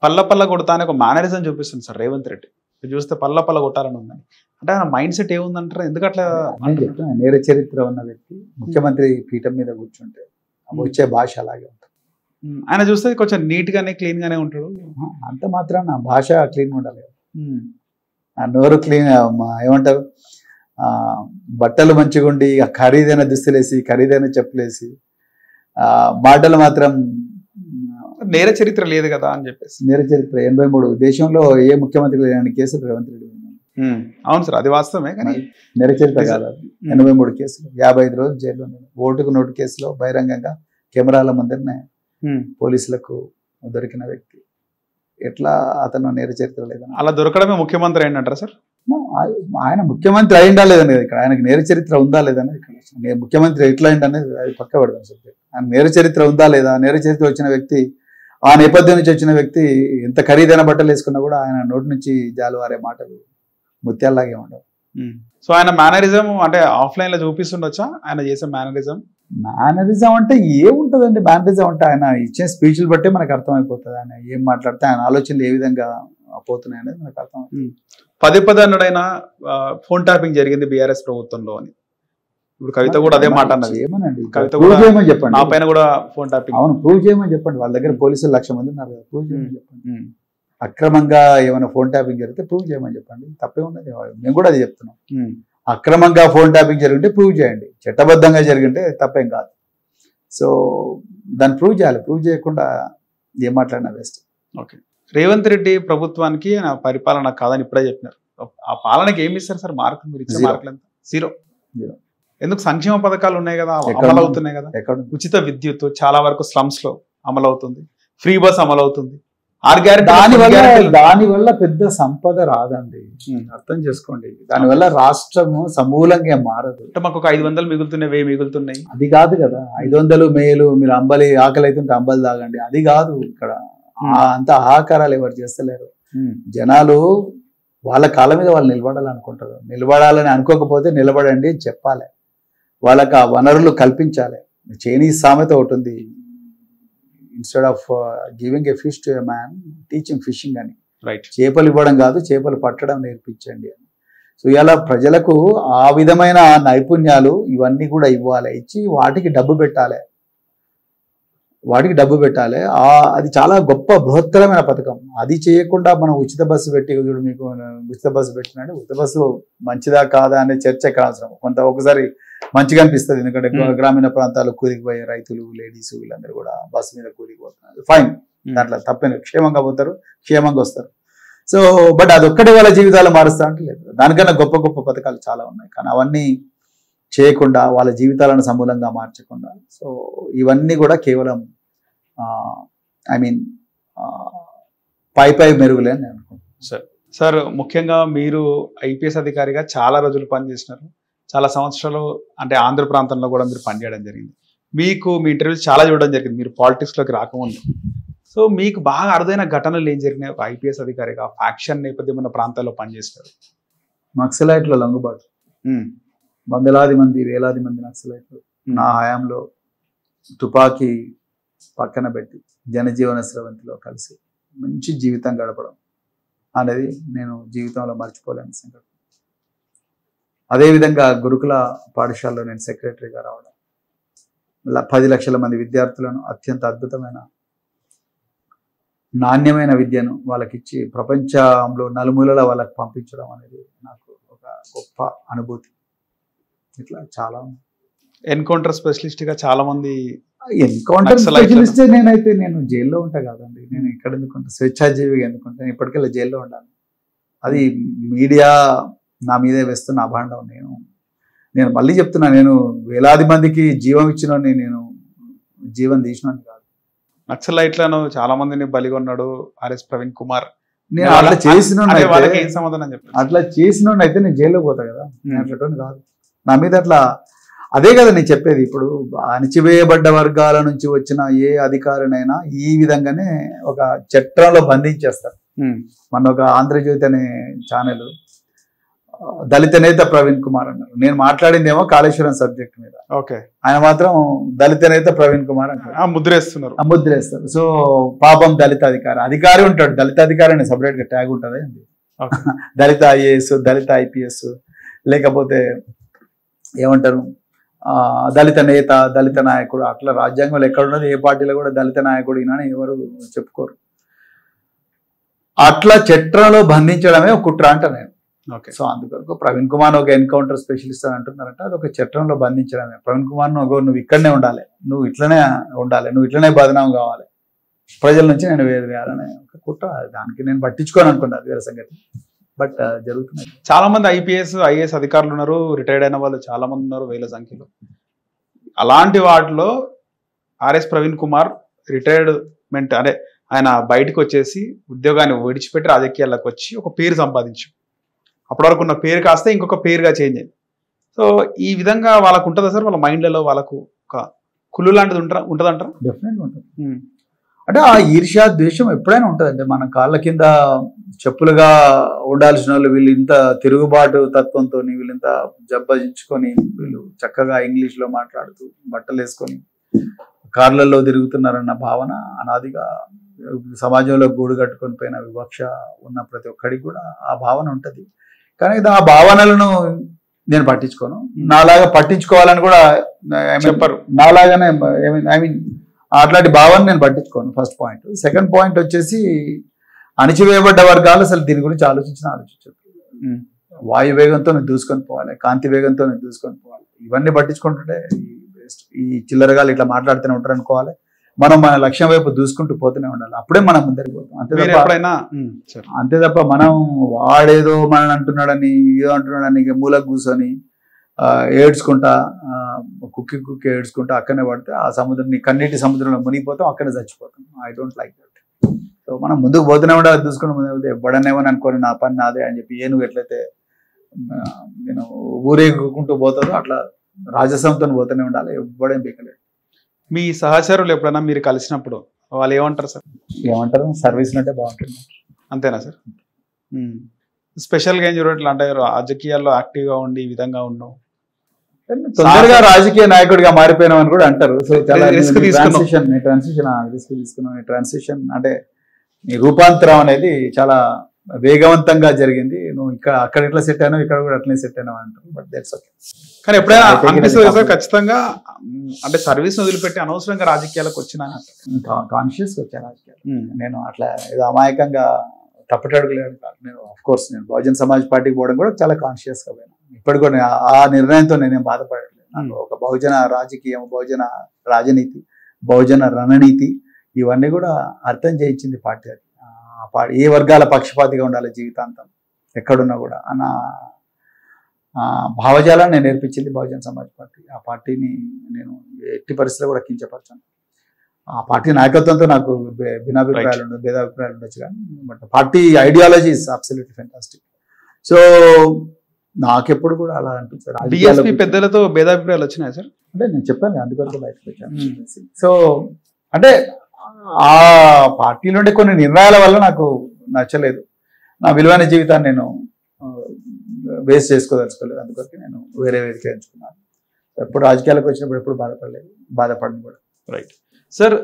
పల్ల కొడతా అనే ఒక మేనరిజం చూపిస్తుంది సార్ రేవంత్ రెడ్డి. చూస్తే పల్ల కొట్టాలని ఉందని, అంటే ఆయన మైండ్ సెట్ ఏముందంటారు? ఎందుకట్లా? నేను చెప్తాను, నేర చరిత్ర ఉన్న వ్యక్తి ముఖ్యమంత్రి పీఠం మీద కూర్చుంటే వచ్చే భాష అలాగే ఉంటుంది. ఆయన చూస్తే కొంచెం నీట్ గానే క్లీన్ గానే ఉంటాడు. అంత మాత్రాన భాష క్లీన్ ఉండాలి, నోరు క్లీన్, ఏమంటారు, బట్టలు మంచిగా ఉండి ఖరీదైన దుస్తులేసి ఖరీదైన చెప్పులేసి మాటలు మాత్రం నేర చరిత్ర లేదు కదా అని చెప్పేసి. నేర చరిత్ర 83 దేశంలో ఏ ముఖ్యమంత్రి లేని కేసులు రేవంత్ రెడ్డి. అవును సార్, అది వాస్తవమే, కానీ నేర చరిత్ర కాదు. 83 కేసులు, 55 రోజులు జైల్లో ఉన్నాడు. ఓటుకు నోటు కేసులో బహిరంగంగా కెమెరాల ముందరనే పోలీసులకు దొరికిన వ్యక్తి. ఎట్లా అతను నేర చరిత్ర లేదని? అలా దొరకడమే ముఖ్యమంత్రి అయిందంటారా సార్? ఆయన ముఖ్యమంత్రి అయిందా లేదని ఇక్కడ, ఆయనకు నేర చరిత్ర ఉందా లేదని ఇక్కడ. ముఖ్యమంత్రి ఎట్లా అయింది అనేది అది పక్క పెడదాం సబ్జెక్ట్. ఆయన నేర చరిత్ర ఉందా లేదా, నేర చరిత్ర వచ్చిన వ్యక్తి, ఆ నేపథ్యం నుంచి వచ్చిన వ్యక్తి ఎంత ఖరీదైన బట్టలు వేసుకున్నా కూడా ఆయన నోటి నుంచి జాలువారే మాటలు ముత్యాల్లాగే ఉండవు. సో ఆయన మేనరిజం అంటే ఆఫ్లైన్ లో చూపిస్తుండొచ్చా? ఆయన చేసే మేనరిజం అంటే ఏముంటుందండి? మేనరిజం అంటే ఆయన ఇచ్చే స్పీచ్లు బట్టే మనకు అర్థమైపోతుంది. ఆయన ఏం మాట్లాడితే ఆయన ఆలోచనలు ఏ విధంగా పోతున్నాయి అనేది మనకు అర్థమవుతుంది. పదే అన్నాడైనా ఫోన్ ట్యాపింగ్ జరిగింది బీఆర్ఎస్ ప్రభుత్వంలో అని. ఇప్పుడు కవిత కూడా అదే మాట అన్నది. ఏమనండి, కవిత చెప్పండి, నా పైన కూడా ఫోన్ ట్యాపింగ్. అవును, ప్రూవ్ చేయమని చెప్పండి. వాళ్ళ దగ్గర పోలీసులు 1,00,000 మంది ఉన్నారు కదా, ప్రూవ్ చేయమని చెప్పండి. అక్రమంగా ఏమైనా ఫోన్ ట్యాపింగ్ జరిగితే ప్రూవ్ చేయమని చెప్పండి, తప్పే ఉన్నది. మేము కూడా అది చెప్తున్నాం. అక్రమంగా ఫోన్ ట్యాపింగ్ జరిగితే ప్రూవ్ చేయండి, చట్టబద్ధంగా జరిగింటే తప్పేం కాదు. సో దాన్ని ప్రూవ్ చేయాలి. ప్రూవ్ చేయకుండా ఏం మాట్లాడినా వేస్ట్. ఓకే, రేవంత్ రెడ్డి ప్రభుత్వానికి నా పరిపాలన కాదని ఇప్పుడే చెప్పినారు. ఆ పాలనకి ఏమి ఇస్తారు సార్ మార్కులు? మీరు ఇచ్చే మార్కులు ఎంత? 0. ఎందుకు? సంక్షేమ పథకాలు ఉన్నాయి కదా, అమలు అవుతున్నాయి కదా. ఉచిత విద్యుత్ చాలా వరకు స్లమ్స్ లో అమలు అవుతుంది, ఫ్రీ బస్ అమలు అవుతుంది. దానివల్ల పెద్ద సంపద రాదండి, అర్థం చేసుకోండి. దానివల్ల రాష్ట్రము సమూలంగా మారదు. అంటే మాకు ఒక 500 మిగులుతున్నాయి, 1000 మిగులుతున్నాయి, అది కాదు కదా. 500 మేలు, మీరు అంబలి ఆకలి అవుతుంటే అంబలి తాగండి, అది కాదు. ఇక్కడ అంత ఆహాకారాలు ఎవరు చేస్తలేరు. జనాలు వాళ్ళ కాళ్ళ మీద వాళ్ళు నిలబడాలనుకుంటారు. నిలబడాలని అనుకోకపోతే నిలబడండి అని చెప్పాలి. వాళ్ళకి ఆ వనరులు కల్పించాలి. చైనీస్ సామెత ఒకటి ఉంది, instead of giving a fish to a man teaching fishing అని. రైట్. చేపలు ఇవ్వడం కాదు, చేపలు పట్టడం నేర్పించండి అని. సో ఇలా ప్రజలకు ఆ విధమైన నైపుణ్యాలు ఇవన్నీ కూడా ఇవ్వాలి, ఇచ్చి వాటికి డబ్బు పెట్టాలి. అది చాలా గొప్ప బృహత్తరమైన పథకం. అది చేయకుండా మనం ఉచిత బస్సు పెట్టి, చూడు మీకు ఉచిత బస్సు పెట్టినాడు, ఉచిత బస్సు మంచిదా కాదా అనే చర్చ ఎక్కడ అవసరం. ఒకసారి మంచిగా అనిపిస్తుంది, ఎందుకంటే గ్రామీణ ప్రాంతాలు కూలికి పోయే రైతులు, లేడీస్ వీళ్ళందరూ కూడా బస్సు మీద కూలికి పోతున్నారు. ఫైన్, దాంట్లో తప్పేం, క్షేమంగా పోతారు, క్షేమంగా వస్తారు. సో బట్ అదొక్కటి వాళ్ళ జీవితాలు మారుస్తా అంటే లేదు. దానికన్నా గొప్ప గొప్ప పథకాలు చాలా ఉన్నాయి, కానీ అవన్నీ చేయకుండా, వాళ్ళ జీవితాలను సమూలంగా మార్చకుండా. సో ఇవన్నీ కూడా కేవలం పై మెరుగులే అని నేను అనుకుంటున్నాను. సార్ ముఖ్యంగా మీరు ఐపీఎస్ అధికారిగా చాలా రోజులు పనిచేసినారు, చాలా సంవత్సరాలు అంటే ఆంధ్ర ప్రాంతంలో కూడా మీరు పనిచేయడం జరిగింది. మీకు మీ ఇంటర్వ్యూస్ చాలా చూడడం జరిగింది మీరు పాలిటిక్స్లోకి రాకముందు. సో మీకు బాగా అరుదైన ఘటనలు ఏం జరిగినాయి ఒక ఐపీఎస్ అధికారిగా? ఫ్యాక్షన్ నేపథ్యం ఉన్న ప్రాంతాల్లో పనిచేస్తారు. నక్సలైట్ల లొంగుబాటు, వందలాది మంది, వేలాది మంది నక్సలైట్లు నా హయాంలో తుపాకీ పక్కన పెట్టి జనజీవన స్రవంతిలో కలిసి మంచి జీవితం గడపడం అనేది నేను జీవితంలో మర్చిపోలేని సంఘటన. అదేవిధంగా గురుకుల పాఠశాలలో నేను సెక్రటరీగా రావడం, 10 లక్షల మంది విద్యార్థులను అత్యంత అద్భుతమైన నాణ్యమైన విద్యను వాళ్ళకిచ్చి ప్రపంచంలో నలుమూలల వాళ్ళకి పంపించడం అనేది నాకు ఒక గొప్ప అనుభూతి. ఇట్లా చాలా. ఎన్కౌంటర్ స్పెషలిస్ట్గా చాలా మంది. ఎన్కౌంటర్ స్పెషలిస్టే నేను జైల్లో ఉంటా కాదండి. నేను ఇక్కడ ఎందుకుంటా, స్వేచ్ఛాజీవిగా ఎందుకుంటాను, ఇప్పటికెళ్ళి జైల్లో ఉండాలి. అది మీడియా నా మీదే వేస్తున్న అభాండం. నేను మళ్ళీ చెప్తున్నా, నేను వేలాది మందికి జీవం ఇచ్చినోని, నేను జీవం తీసినోని కాదు. నక్సలైట్లను చాలా మందిని బలిగొన్నాడు ఆర్ఎస్ ప్రవీణ్ కుమార్. నేను అట్లా చేసినోడైతే, ఏం సమాధానం చెప్పారు? అట్లా చేసినోడైతే నేను జైల్లో పోతా కదా. నేను అట్లా కాదు, నా మీద అట్లా. అదే కదా నేను చెప్పేది. ఇప్పుడు అణచివేయబడ్డ వర్గాల నుంచి వచ్చిన ఏ అధికారినైనా ఈ విధంగానే ఒక చట్రంలో బంధించేస్తారు. మన ఒక ఆంధ్రజ్యోతి అనే ఛానల్ దళిత నేత ప్రవీణ్ కుమార్ అన్నారు. నేను మాట్లాడిందేమో కాళేశ్వరం సబ్జెక్ట్ మీద. ఓకే. ఆయన మాత్రం దళిత నేత ప్రవీణ్ కుమార్ అంటారు, ముద్రేస్తారు. సో పాపం దళిత అధికారి ఉంటాడు, దళిత అధికారి అని సపరేట్ గా ట్యాగ్ ఉంటుంది. దళిత ఐఏఎస్, దళిత ఐపీఎస్, లేకపోతే ఏమంటారు దళిత నేత, దళిత నాయకుడు. అట్లా రాజ్యాంగంలో ఎక్కడున్నది, ఏ పార్టీలో కూడా దళిత నాయకుడు ఈయనని ఎవరు చెప్పుకోరు. అట్లా చట్రంలో బంధించడమే ఒక కుట్ర అంట నేను. సో అందుకొరకు ప్రవీణ్ కుమార్ ఒక ఎన్కౌంటర్ స్పెషలిస్ట్ అని అంటున్నారంటే అది ఒక చట్రంలో బంధించడమే. ప్రవీణ్ కుమార్ నువ్వు ఇక్కడనే ఉండాలి, నువ్వు ఇట్లనే ఉండాలి, నువ్వు ఇట్లనే బదనాం కావాలి, ప్రజల నుంచి నేను వేరు వేయాలనే ఒక కుట్ర. దానికి నేను పట్టించుకోను అనుకున్నా, అది వేరే సంగతి. బట్ జరుగుతున్నాయి. చాలా మంది ఐపీఎస్ ఐఏఎస్ అధికారులు ఉన్నారు, రిటైర్డ్ అయిన వాళ్ళు చాలా మంది ఉన్నారు, వేల సంఖ్యలో. అలాంటి వాటిలో ఆర్ఎస్ ప్రవీణ్ కుమార్ రిటైర్మెంట్ అంటే ఆయన బయటకు వచ్చేసి ఉద్యోగాన్ని విడిచిపెట్టి రాజకీయాల్లోకి వచ్చి ఒక పేరు సంపాదించు. అప్పటి వరకు ఉన్న పేరు కాస్తే ఇంకొక పేరుగా చేంజ్ అయింది. సో ఈ విధంగా వాళ్ళకు ఉంటుందా సార్? వాళ్ళ మైండ్లలో వాళ్ళకు ఒక కుళ్ళు లాంటిది ఉంటుందంటారా? డెఫినెట్గా ఉంటుంది. అంటే ఆ ఈర్ష్యా ద్వేషం ఎప్పుడైనా ఉంటుంది. అంటే మన కాళ్ళ కింద చెప్పులుగా ఉండాల్సిన వాళ్ళు వీళ్ళు ఇంత తిరుగుబాటు తత్వంతో, వీళ్ళు ఇంత జబ్బజించుకొని, వీళ్ళు చక్కగా ఇంగ్లీష్లో మాట్లాడుతూ బట్టలు వేసుకొని కార్లలో తిరుగుతున్నారన్న భావన అనాదిగా సమాజంలో గూడు కట్టుకొని పోయిన వివక్ష ఉన్న ప్రతి ఒక్కడికి కూడా ఆ భావన ఉంటుంది. కానీ ఆ భావనలను నేను పట్టించుకోను. నాలాగా పట్టించుకోవాలని కూడా చెప్పరు. నాలాగానే అట్లాంటి భావన నేను పట్టించుకోను. First point. సెకండ్ పాయింట్ వచ్చేసి అణిచివేయబడ్డ వర్గాలు అసలు దీని గురించి ఆలోచించదు. వాయు వేగంతో దూసుకొని పోవాలి, కాంతి వేగంతో దూసుకొని పోవాలి, ఇవన్నీ పట్టించుకుంటుంటే ఈ చిల్లరగాలు ఇట్లా మాట్లాడుతూనే ఉంటారు అనుకోవాలి. మనం మన లక్ష్యం వైపు దూసుకుంటూ పోతూనే ఉండాలి, అప్పుడే మనం ముందరికి పోతాం. అంతే తప్ప మనం వాడేదో మనని అంటున్నాడని ఏదో అంటున్నాడని మూలకు కూర్చొని ఏడ్చుకుంటా కుక్కి ఏడ్చుకుంటా అక్కడనే పడితే ఆ సముద్రం కన్నీటి సముద్రంలో మునిగిపోతాం, అక్కడే చచ్చిపోతాం. I don't like that. So మనం ముందుకు పోతూనే ఉండాలి, దూసుకుని ముందు ఎవ్వడనేమని అనుకోని నా పని నాదే అని చెప్పి ఏనుగు ఎట్లయితే నేను ఊరేగుకుంటూ పోతారో అట్లా రాజసంతో పోతూనే ఉండాలి, ఎవ్వడేం పీకలేదు. మీ సహచరులు ఎప్పుడైనా మీరు కలిసినప్పుడు వాళ్ళు ఏమంటారు సార్? ఏమంటారు, సర్వీస్ అంటే బాగుంటుంది. అంతేనా సార్? స్పెషల్గా ఏం చూడట్లా అంటే రాజకీయాల్లో యాక్టివ్గా ఉండి ఈ విధంగా ఉన్నావు, తొందరగా రాజకీయ నాయకుడిగా మారిపోయినాం అని కూడా అంటారు. సో చాలా రిస్క్ తీసుకున్నాం. ట్రాన్సిషన్ అంటే నీ రూపాంతరం అనేది చాలా వేగవంతంగా జరిగింది. నువ్వు అక్కడ ఎట్లా సెట్ అయినావు, ఇక్కడ కూడా అట్లనే సెట్ అయినావు అంటారు. But that's okay. కానీ ఎప్పుడైనా అనిపిస్తుంది సార్ ఖచ్చితంగా అంటే సర్వీస్ వదిలిపెట్టి అనవసరంగా రాజకీయాలకు వచ్చినా? కాన్షియస్గా వచ్చా రాజకీయాలు. నేను అట్లా ఏదో అమాయకంగా తప్పటడుగులేదు. నేను ఆఫ్ కోర్స్ నేను బహుజన్ సమాజ్ పార్టీకి పోవడం కూడా చాలా కాన్షియస్గా పోయినా. ఇప్పటికి కూడా ఆ నిర్ణయంతో నేనేం బాధపడలేదు. నాకు ఒక బహుజన రాజకీయం, బహుజన రాజనీతి, బహుజన రణనీతి ఇవన్నీ కూడా అర్థం చేయించింది పార్టీ. అది ఏ వర్గాల పక్షపాతిగా ఉండాలి జీవితాంతం ఎక్కడున్నా కూడా అన్న భావజాలాన్ని నేను నేర్పించింది బహుజన్ సమాజ్ పార్టీ. ఆ పార్టీని నేను ఎట్టి పరిస్థితుల్లో కూడా కించపరచాను. ఆ పార్టీ నాయకత్వంతో నాకు భిన్నాభిప్రాయాలు ఉండదు, భేదాభిప్రాయాలు ఉండొచ్చు, కానీ but party ideology is absolutely fantastic. So నాకెప్పుడు కూడా అలా అనిపించారు. బీఎస్పీ పెద్దలతో భేదాభిప్రాయాలు వచ్చినాయి సార్? అంటే నేను చెప్పాను అందుకొరకు బయటకు వచ్చాను. సో అంటే ఆ పార్టీలో ఉండే కొన్ని నిర్ణయాల వల్ల నాకు నచ్చలేదు. నా విలువైన జీవితాన్ని నేను వేస్ట్ చేసుకోదలుచుకోలేదు. అందుకొరకు నేను వేరే వేదిక ఎంచుకున్నాను. ఎప్పుడు రాజకీయాలకు వచ్చినప్పుడు ఎప్పుడు బాధపడను కూడా. రైట్ సార్,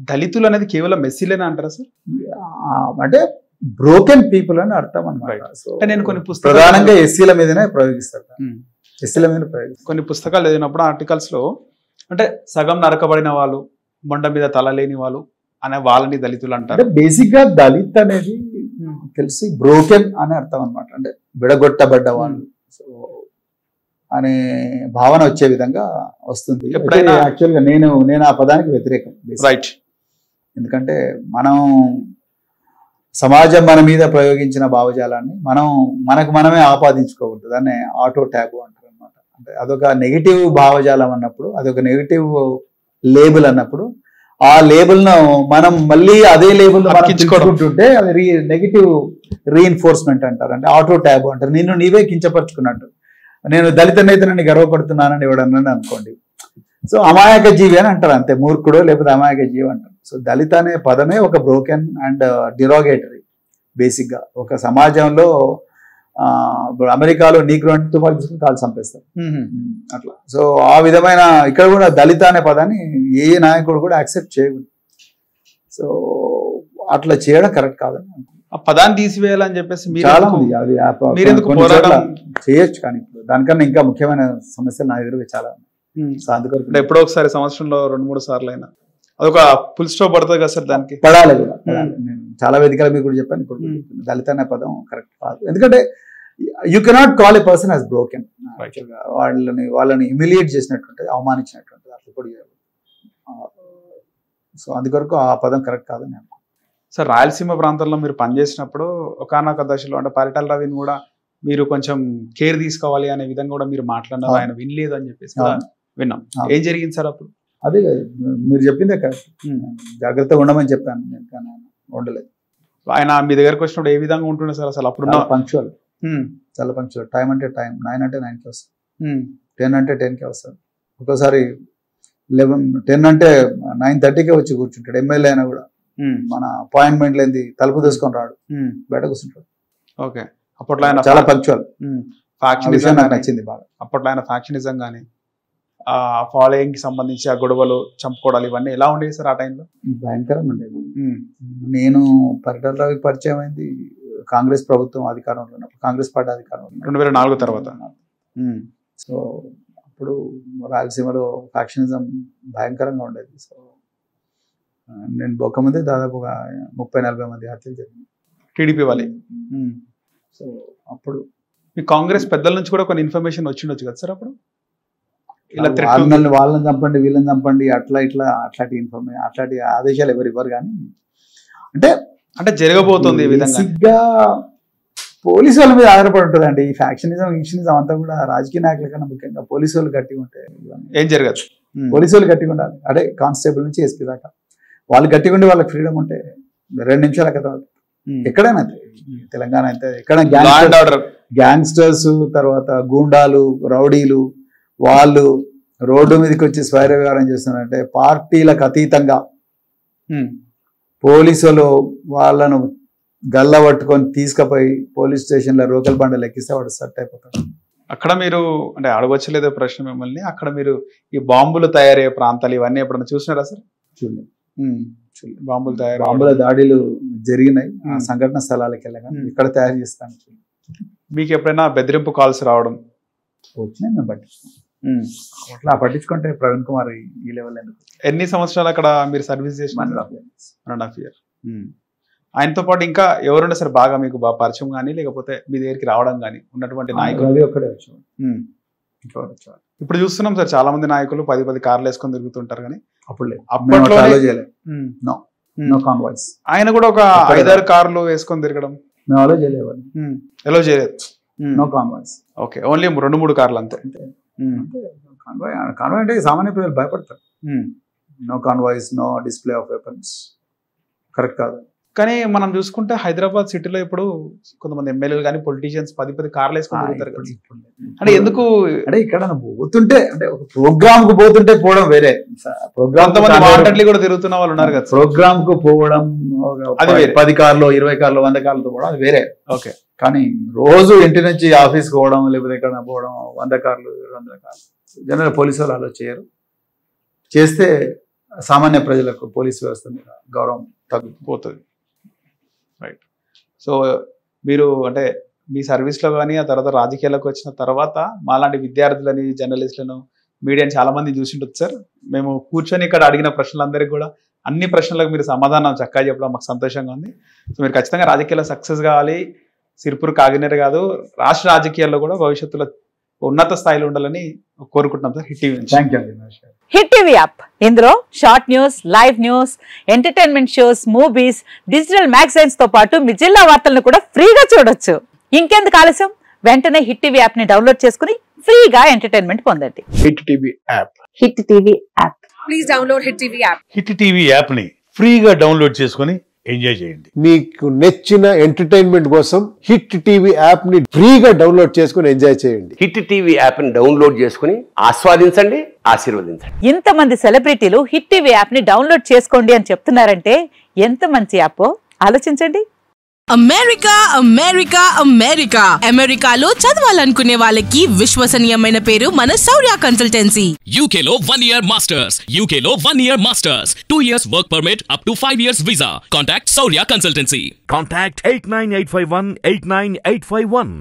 దళితులు అనేది కేవలం ఎస్సీలేనా అంటారా సార్? అంటే బ్రోకెన్ పీపుల్ అని అర్థం అన్నమాట. సో నేను కొన్ని ప్రధానంగా ఎస్సీల మీదనే ప్రయోగిస్తారు. ఎస్సీల మీద కొన్ని పుస్తకాలు చదివినప్పుడు ఆర్టికల్స్ లో అంటే సగం నరకబడిన వాళ్ళు, మొండ మీద తల లేని వాళ్ళు అనే వాళ్ళని దళితులు అంటారు. బేసిక్ గా దళిత్ అనేది తెలిసి బ్రోకెన్ అని అర్థం అనమాట. అంటే విడగొట్టబడ్డ వాళ్ళు అనే భావన వచ్చే విధంగా వస్తుంది. ఎప్పుడైనా యాక్చువల్గా నేను ఆ పదానికి వ్యతిరేకం. రైట్. ఎందుకంటే మనం సమాజం మన మీద ప్రయోగించిన భావజాలాన్ని మనకు మనమే ఆపాదించుకోకూడదు. దాన్ని ఆటో ట్యాబు అంటారు అనమాట. అంటే అదొక నెగిటివ్ భావజాలం అన్నప్పుడు, అదొక నెగిటివ్ లేబుల్ అన్నప్పుడు ఆ లేబుల్ను మనం మళ్ళీ అదే లేబుల్ ఉంటే అది నెగిటివ్ రీఎన్ఫోర్స్మెంట్ అంటారు. అంటే ఆటో ట్యాబు అంటారు. నిన్ను నీవే కించపరుచుకున్నట్టు. నేను దళిత నేతనని గర్వపడుతున్నానని ఎవడన్నాను అనుకోండి, సో అమాయక జీవి అని అంటారు. అంతే, మూర్ఖుడు లేకపోతే అమాయక జీవి అంటారు. సో దళిత అనే పదమే ఒక బ్రోకెన్ అండ్ డిరాగేటరీ. బేసిక్గా ఒక సమాజంలో అమెరికాలో నీకు అంటే తుపాకి తీసుకుని కాలు చంపేస్తారు అట్లా. సో ఆ విధమైన ఇక్కడ కూడా దళిత అనే పదాన్ని ఏ నాయకుడు కూడా యాక్సెప్ట్ చేయకూడదు. సో అట్లా చేయడం కరెక్ట్ కాదని ఆ పదాన్ని తీసివేయాలని చెప్పేసి చాలా ఉంది. అది చేయొచ్చు, కానీ ఇప్పుడు దానికన్నా ఇంకా ముఖ్యమైన సమస్యలు నా ఎదురుగా చాలా ఉన్నాయి. సో అందుకని ఎప్పుడో ఒకసారి సంవత్సరంలో 2-3 సార్లు అయినా అదొక ఫుల్ స్టాప్ పడుతుంది కదా సార్, దానికి పడాలి కూడా. నేను చాలా వేదికల మీకు కూడా చెప్పాను. ఇప్పుడు దళిత అనే పదం కరెక్ట్ కాదు. ఎందుకంటే you cannot call A person as broken. వాళ్ళని హ్యూమిలియేట్ చేసినట్టుంటుంది, అవమానించినట్టుంటుంది. అట్లా కూడా సో అందుకొరకు ఆ పదం కరెక్ట్ కాదని నేను. సార్, రాయలసీమ ప్రాంతంలో మీరు పనిచేసినప్పుడు ఒకానొక దశలో అంటే పరిటాల రవిని కూడా మీరు కొంచెం కేర్ తీసుకోవాలి అనే విధంగా కూడా మీరు మాట్లాడినారు. ఆయన వినలేదు అని చెప్పేసి విన్నాం. ఏం జరిగింది సార్ అప్పుడు? అదే మీరు చెప్పిందే కరెక్ట్. జాగ్రత్తగా ఉండమని చెప్పాను నేను, కానీ ఉండలేదు. ఆయన మీ దగ్గరకు వచ్చినప్పుడు ఏ విధంగా ఉంటుండే సార్? అసలు అప్పుడు పంక్చువల్, చాలా పంక్చువల్. టైం అంటే టైం, 9 అంటే 9కి వస్తాడు, 10 అంటే 10కి వస్తాడు. ఒక్కోసారి 10 అంటే 9:30కే వచ్చి కూర్చుంటాడు. ఎమ్మెల్యే అయినా కూడా మన అపాయింట్మెంట్ లేని తలుపు తీసుకొని రాడు, బయట కూర్చుంటాడు. ఓకే. అప్పట్లో ఆయన చాలా పంక్చువల్. ఫ్యాక్షనిజం నాకు నచ్చింది బాగా. అప్పట్లో ఆయన ఫ్యాక్షనిజం కానీ ఆ ఫాలోయింగ్ కి సంబంధించి ఆ గొడవలు, చంపుకోవడాలు ఇవన్నీ ఎలా ఉండేవి సార్ ఆ టైంలో? భయంకరంగా ఉండేది. నేను పరిటాల రవి పరిచయం అయింది కాంగ్రెస్ ప్రభుత్వం అధికారంలో ఉన్నప్పుడు, కాంగ్రెస్ పార్టీ అధికారంలో 2004 తర్వాత. సో అప్పుడు రాయలసీమలో ఫ్యాక్షనిజం భయంకరంగా ఉండేది. సో నేను పోకముందే దాదాపుగా 30-40 మంది హత్యలు జరిగింది. టీడీపీ వాళ్ళే. సో అప్పుడు మీ కాంగ్రెస్ పెద్దల నుంచి కూడా కొన్ని ఇన్ఫర్మేషన్ వచ్చిండొచ్చు కదా సార్ అప్పుడు, ఇలా వాళ్ళని చంపండి వీళ్ళని చంపండి అట్లా ఇట్లా అట్లాంటి ఇన్ఫర్మేషన్ అట్లాంటి ఆదేశాలు ఎవరు ఇవ్వరు. కానీ అంటే జరగబోతుంది ఈ విధంగా పోలీసు వాళ్ళ మీద ఆధారపడి ఉంటుందండి. ఈ ఫ్యాక్షనిజం అంతా కూడా రాజకీయ నాయకుల కన్నా ముఖ్యంగా పోలీసు వాళ్ళు గట్టిగా ఉంటే ఏం జరగదు. పోలీసు వాళ్ళు గట్టిగా ఉండాలి. అదే కానిస్టేబుల్ నుంచి ఎస్పీ దాకా వాళ్ళు గట్టిగా ఉండి వాళ్ళకి ఫ్రీడమ్ ఉంటే 2 నిమిషాల కథ. ఎక్కడైనా తెలంగాణ అయితే ఎక్కడ గ్యాంగ్స్టర్స్, తర్వాత గూండాలు, రౌడీలు వాళ్ళు రోడ్డు మీదకి వచ్చి స్వైర వ్యవహారం చేస్తున్నారంటే పార్టీలకు అతీతంగా పోలీసులు వాళ్ళను గల్ల పట్టుకొని తీసుకుపోయి పోలీస్ స్టేషన్లో రోకల్ బండలు ఎక్కిస్తే వాడు సెట్ అయిపోతాడు. అక్కడ మీరు అంటే అడగొచ్చలేదో ప్రశ్న మిమ్మల్ని, అక్కడ మీరు ఈ బాంబులు తయారయ్యే ప్రాంతాలు ఇవన్నీ ఎప్పుడైనా చూసినారా సార్? చూడలేదు. బాంబుల దాడులు జరిగినాయి ఆ సంఘటన స్థలాలకు వెళ్ళగా ఇక్కడ తయారు చేస్తాను. మీకు ఎప్పుడైనా బెదిరింపు కాల్స్ రావడం వచ్చినాయి? మేము పట్టించుకోం. అట్లా పట్టించుకుంటే ప్రవీణ్ కుమార్ ఈ లెవెల్ ఎందుకు? ఎన్ని సంవత్సరాలు అక్కడ మీరు సర్వీస్ చేసిన? 1.5 years. ఆయనతో పాటు ఇంకా ఎవరుండే సార్ బాగా మీకు బాగా పరిచయం కానీ, లేకపోతే మీ దగ్గరికి రావడం కానీ ఉన్నటువంటి నాయకులు? ఒక్కడే వచ్చాడు. ఇప్పుడు చూస్తున్నాం సార్ చాలా మంది నాయకులు 10 కార్లు వేసుకొని తిరుగుతుంటారు కానీ అప్పట్లో ఆయన కూడా ఒక 5-6 కార్లు వేసుకొని తిరగడం ఎలా చేయలేదు. ఓకే, ఓన్లీ 2-3 కార్లు అంతే. కాన్వాయ్ అంటే సామాన్య ప్రజలు భయపడతారు. No convoys, no display of weapons correct కాదు. కానీ మనం చూసుకుంటే హైదరాబాద్ సిటీలో ఇప్పుడు కొంతమంది ఎమ్మెల్యేలు కానీ పొలిటీషియన్స్ 10 కార్లు వేసుకొని తిరుగుతారు కదా. అంటే ఎందుకు అంటే ఇక్కడ పోతుంటే అంటే ఒక ప్రోగ్రామ్ కు పోతుంటే పోవడం వేరే, ప్రోగ్రామ్ కూడా తిరుగుతున్న వాళ్ళు ఉన్నారు కదా. ప్రోగ్రామ్ కు పోవడం 10 కార్లు 20 కార్లు 100 కార్లతో పోవడం అది వేరే. ఓకే, కానీ రోజు ఇంటి నుంచి ఆఫీస్కి పోవడం లేకపోతే ఎక్కడ పోవడం 100 కార్లు 200 కార్లు జనరల్ పోలీసు వాళ్ళు అలా చేయరు. చేస్తే సామాన్య ప్రజలకు పోలీసు వ్యవస్థ మీద గౌరవం తగ్గిపోతుంది. రైట్. సో మీరు అంటే మీ సర్వీస్లో కానీ ఆ తర్వాత రాజకీయాలకు వచ్చిన తర్వాత మాలాంటి విద్యార్థులని, జర్నలిస్టులను, మీడియాని చాలా మంది చూసిండొచ్చు సార్. మేము కూర్చొని ఇక్కడ అడిగిన ప్రశ్నలందరికీ కూడా అన్ని ప్రశ్నలకు మీరు సమాధానం చక్కగా చెప్పడం మాకు సంతోషంగా ఉంది. సో మీరు ఖచ్చితంగా రాజకీయాల్లో సక్సెస్ కావాలి. సిర్పూర్ కాకినాడ కాదు, రాష్ట్ర రాజకీయాల్లో కూడా భవిష్యత్తులో ఉన్నత స్థాయిలో ఉండాలని కోరుకుంటున్నాం sir. Hit TV. Hit TV app, ఇందులో short news, live news, entertainment shows, movies, digital magazines తో పాటు మీ జిల్లా వార్తలను కూడా ఫ్రీగా చూడొచ్చు. ఇంకెందుకు ఆలస్యం, వెంటనే హిట్ టీవీ యాప్ ని డౌన్లోడ్ చేసుకుని ఫ్రీగా ఎంటర్టైన్మెంట్ పొందండి. Hit TV app. Hit TV app. Please download hit TV app. Hit TV app ని ఫ్రీగా డౌన్లోడ్ చేసుకుని ఎంజాయ్ చేయండి. మీకు నచ్చిన ఎంటర్టైన్మెంట్ కోసం హిట్ టీవీ యాప్ ని ఫ్రీగా డౌన్లోడ్ చేసుకుని ఎంజాయ్ చేయండి. హిట్ టీవీ యాప్ ని డౌన్లోడ్ చేసుకుని ఆస్వాదించండి, ఆశీర్వదించండి. ఇంతమంది సెలబ్రిటీలు హిట్ టీవీ యాప్ ని డౌన్లోడ్ చేసుకోండి అని చెప్తున్నారంటే ఎంత మంచి యాప్ ఆలోచించండి. అమెరికా అమెరికా అమెరికా అమెరికాలో చదవాలనుకునే వాళ్ళకి విశ్వసనీయమైన పేరు మన శౌర్య కన్సల్టెన్సీ. UK లో 1 year masters, UK లో 1 year masters, 2 years work permit up to 5 years visa. Contact Shaurya Consultancy. Contact 89851 89851.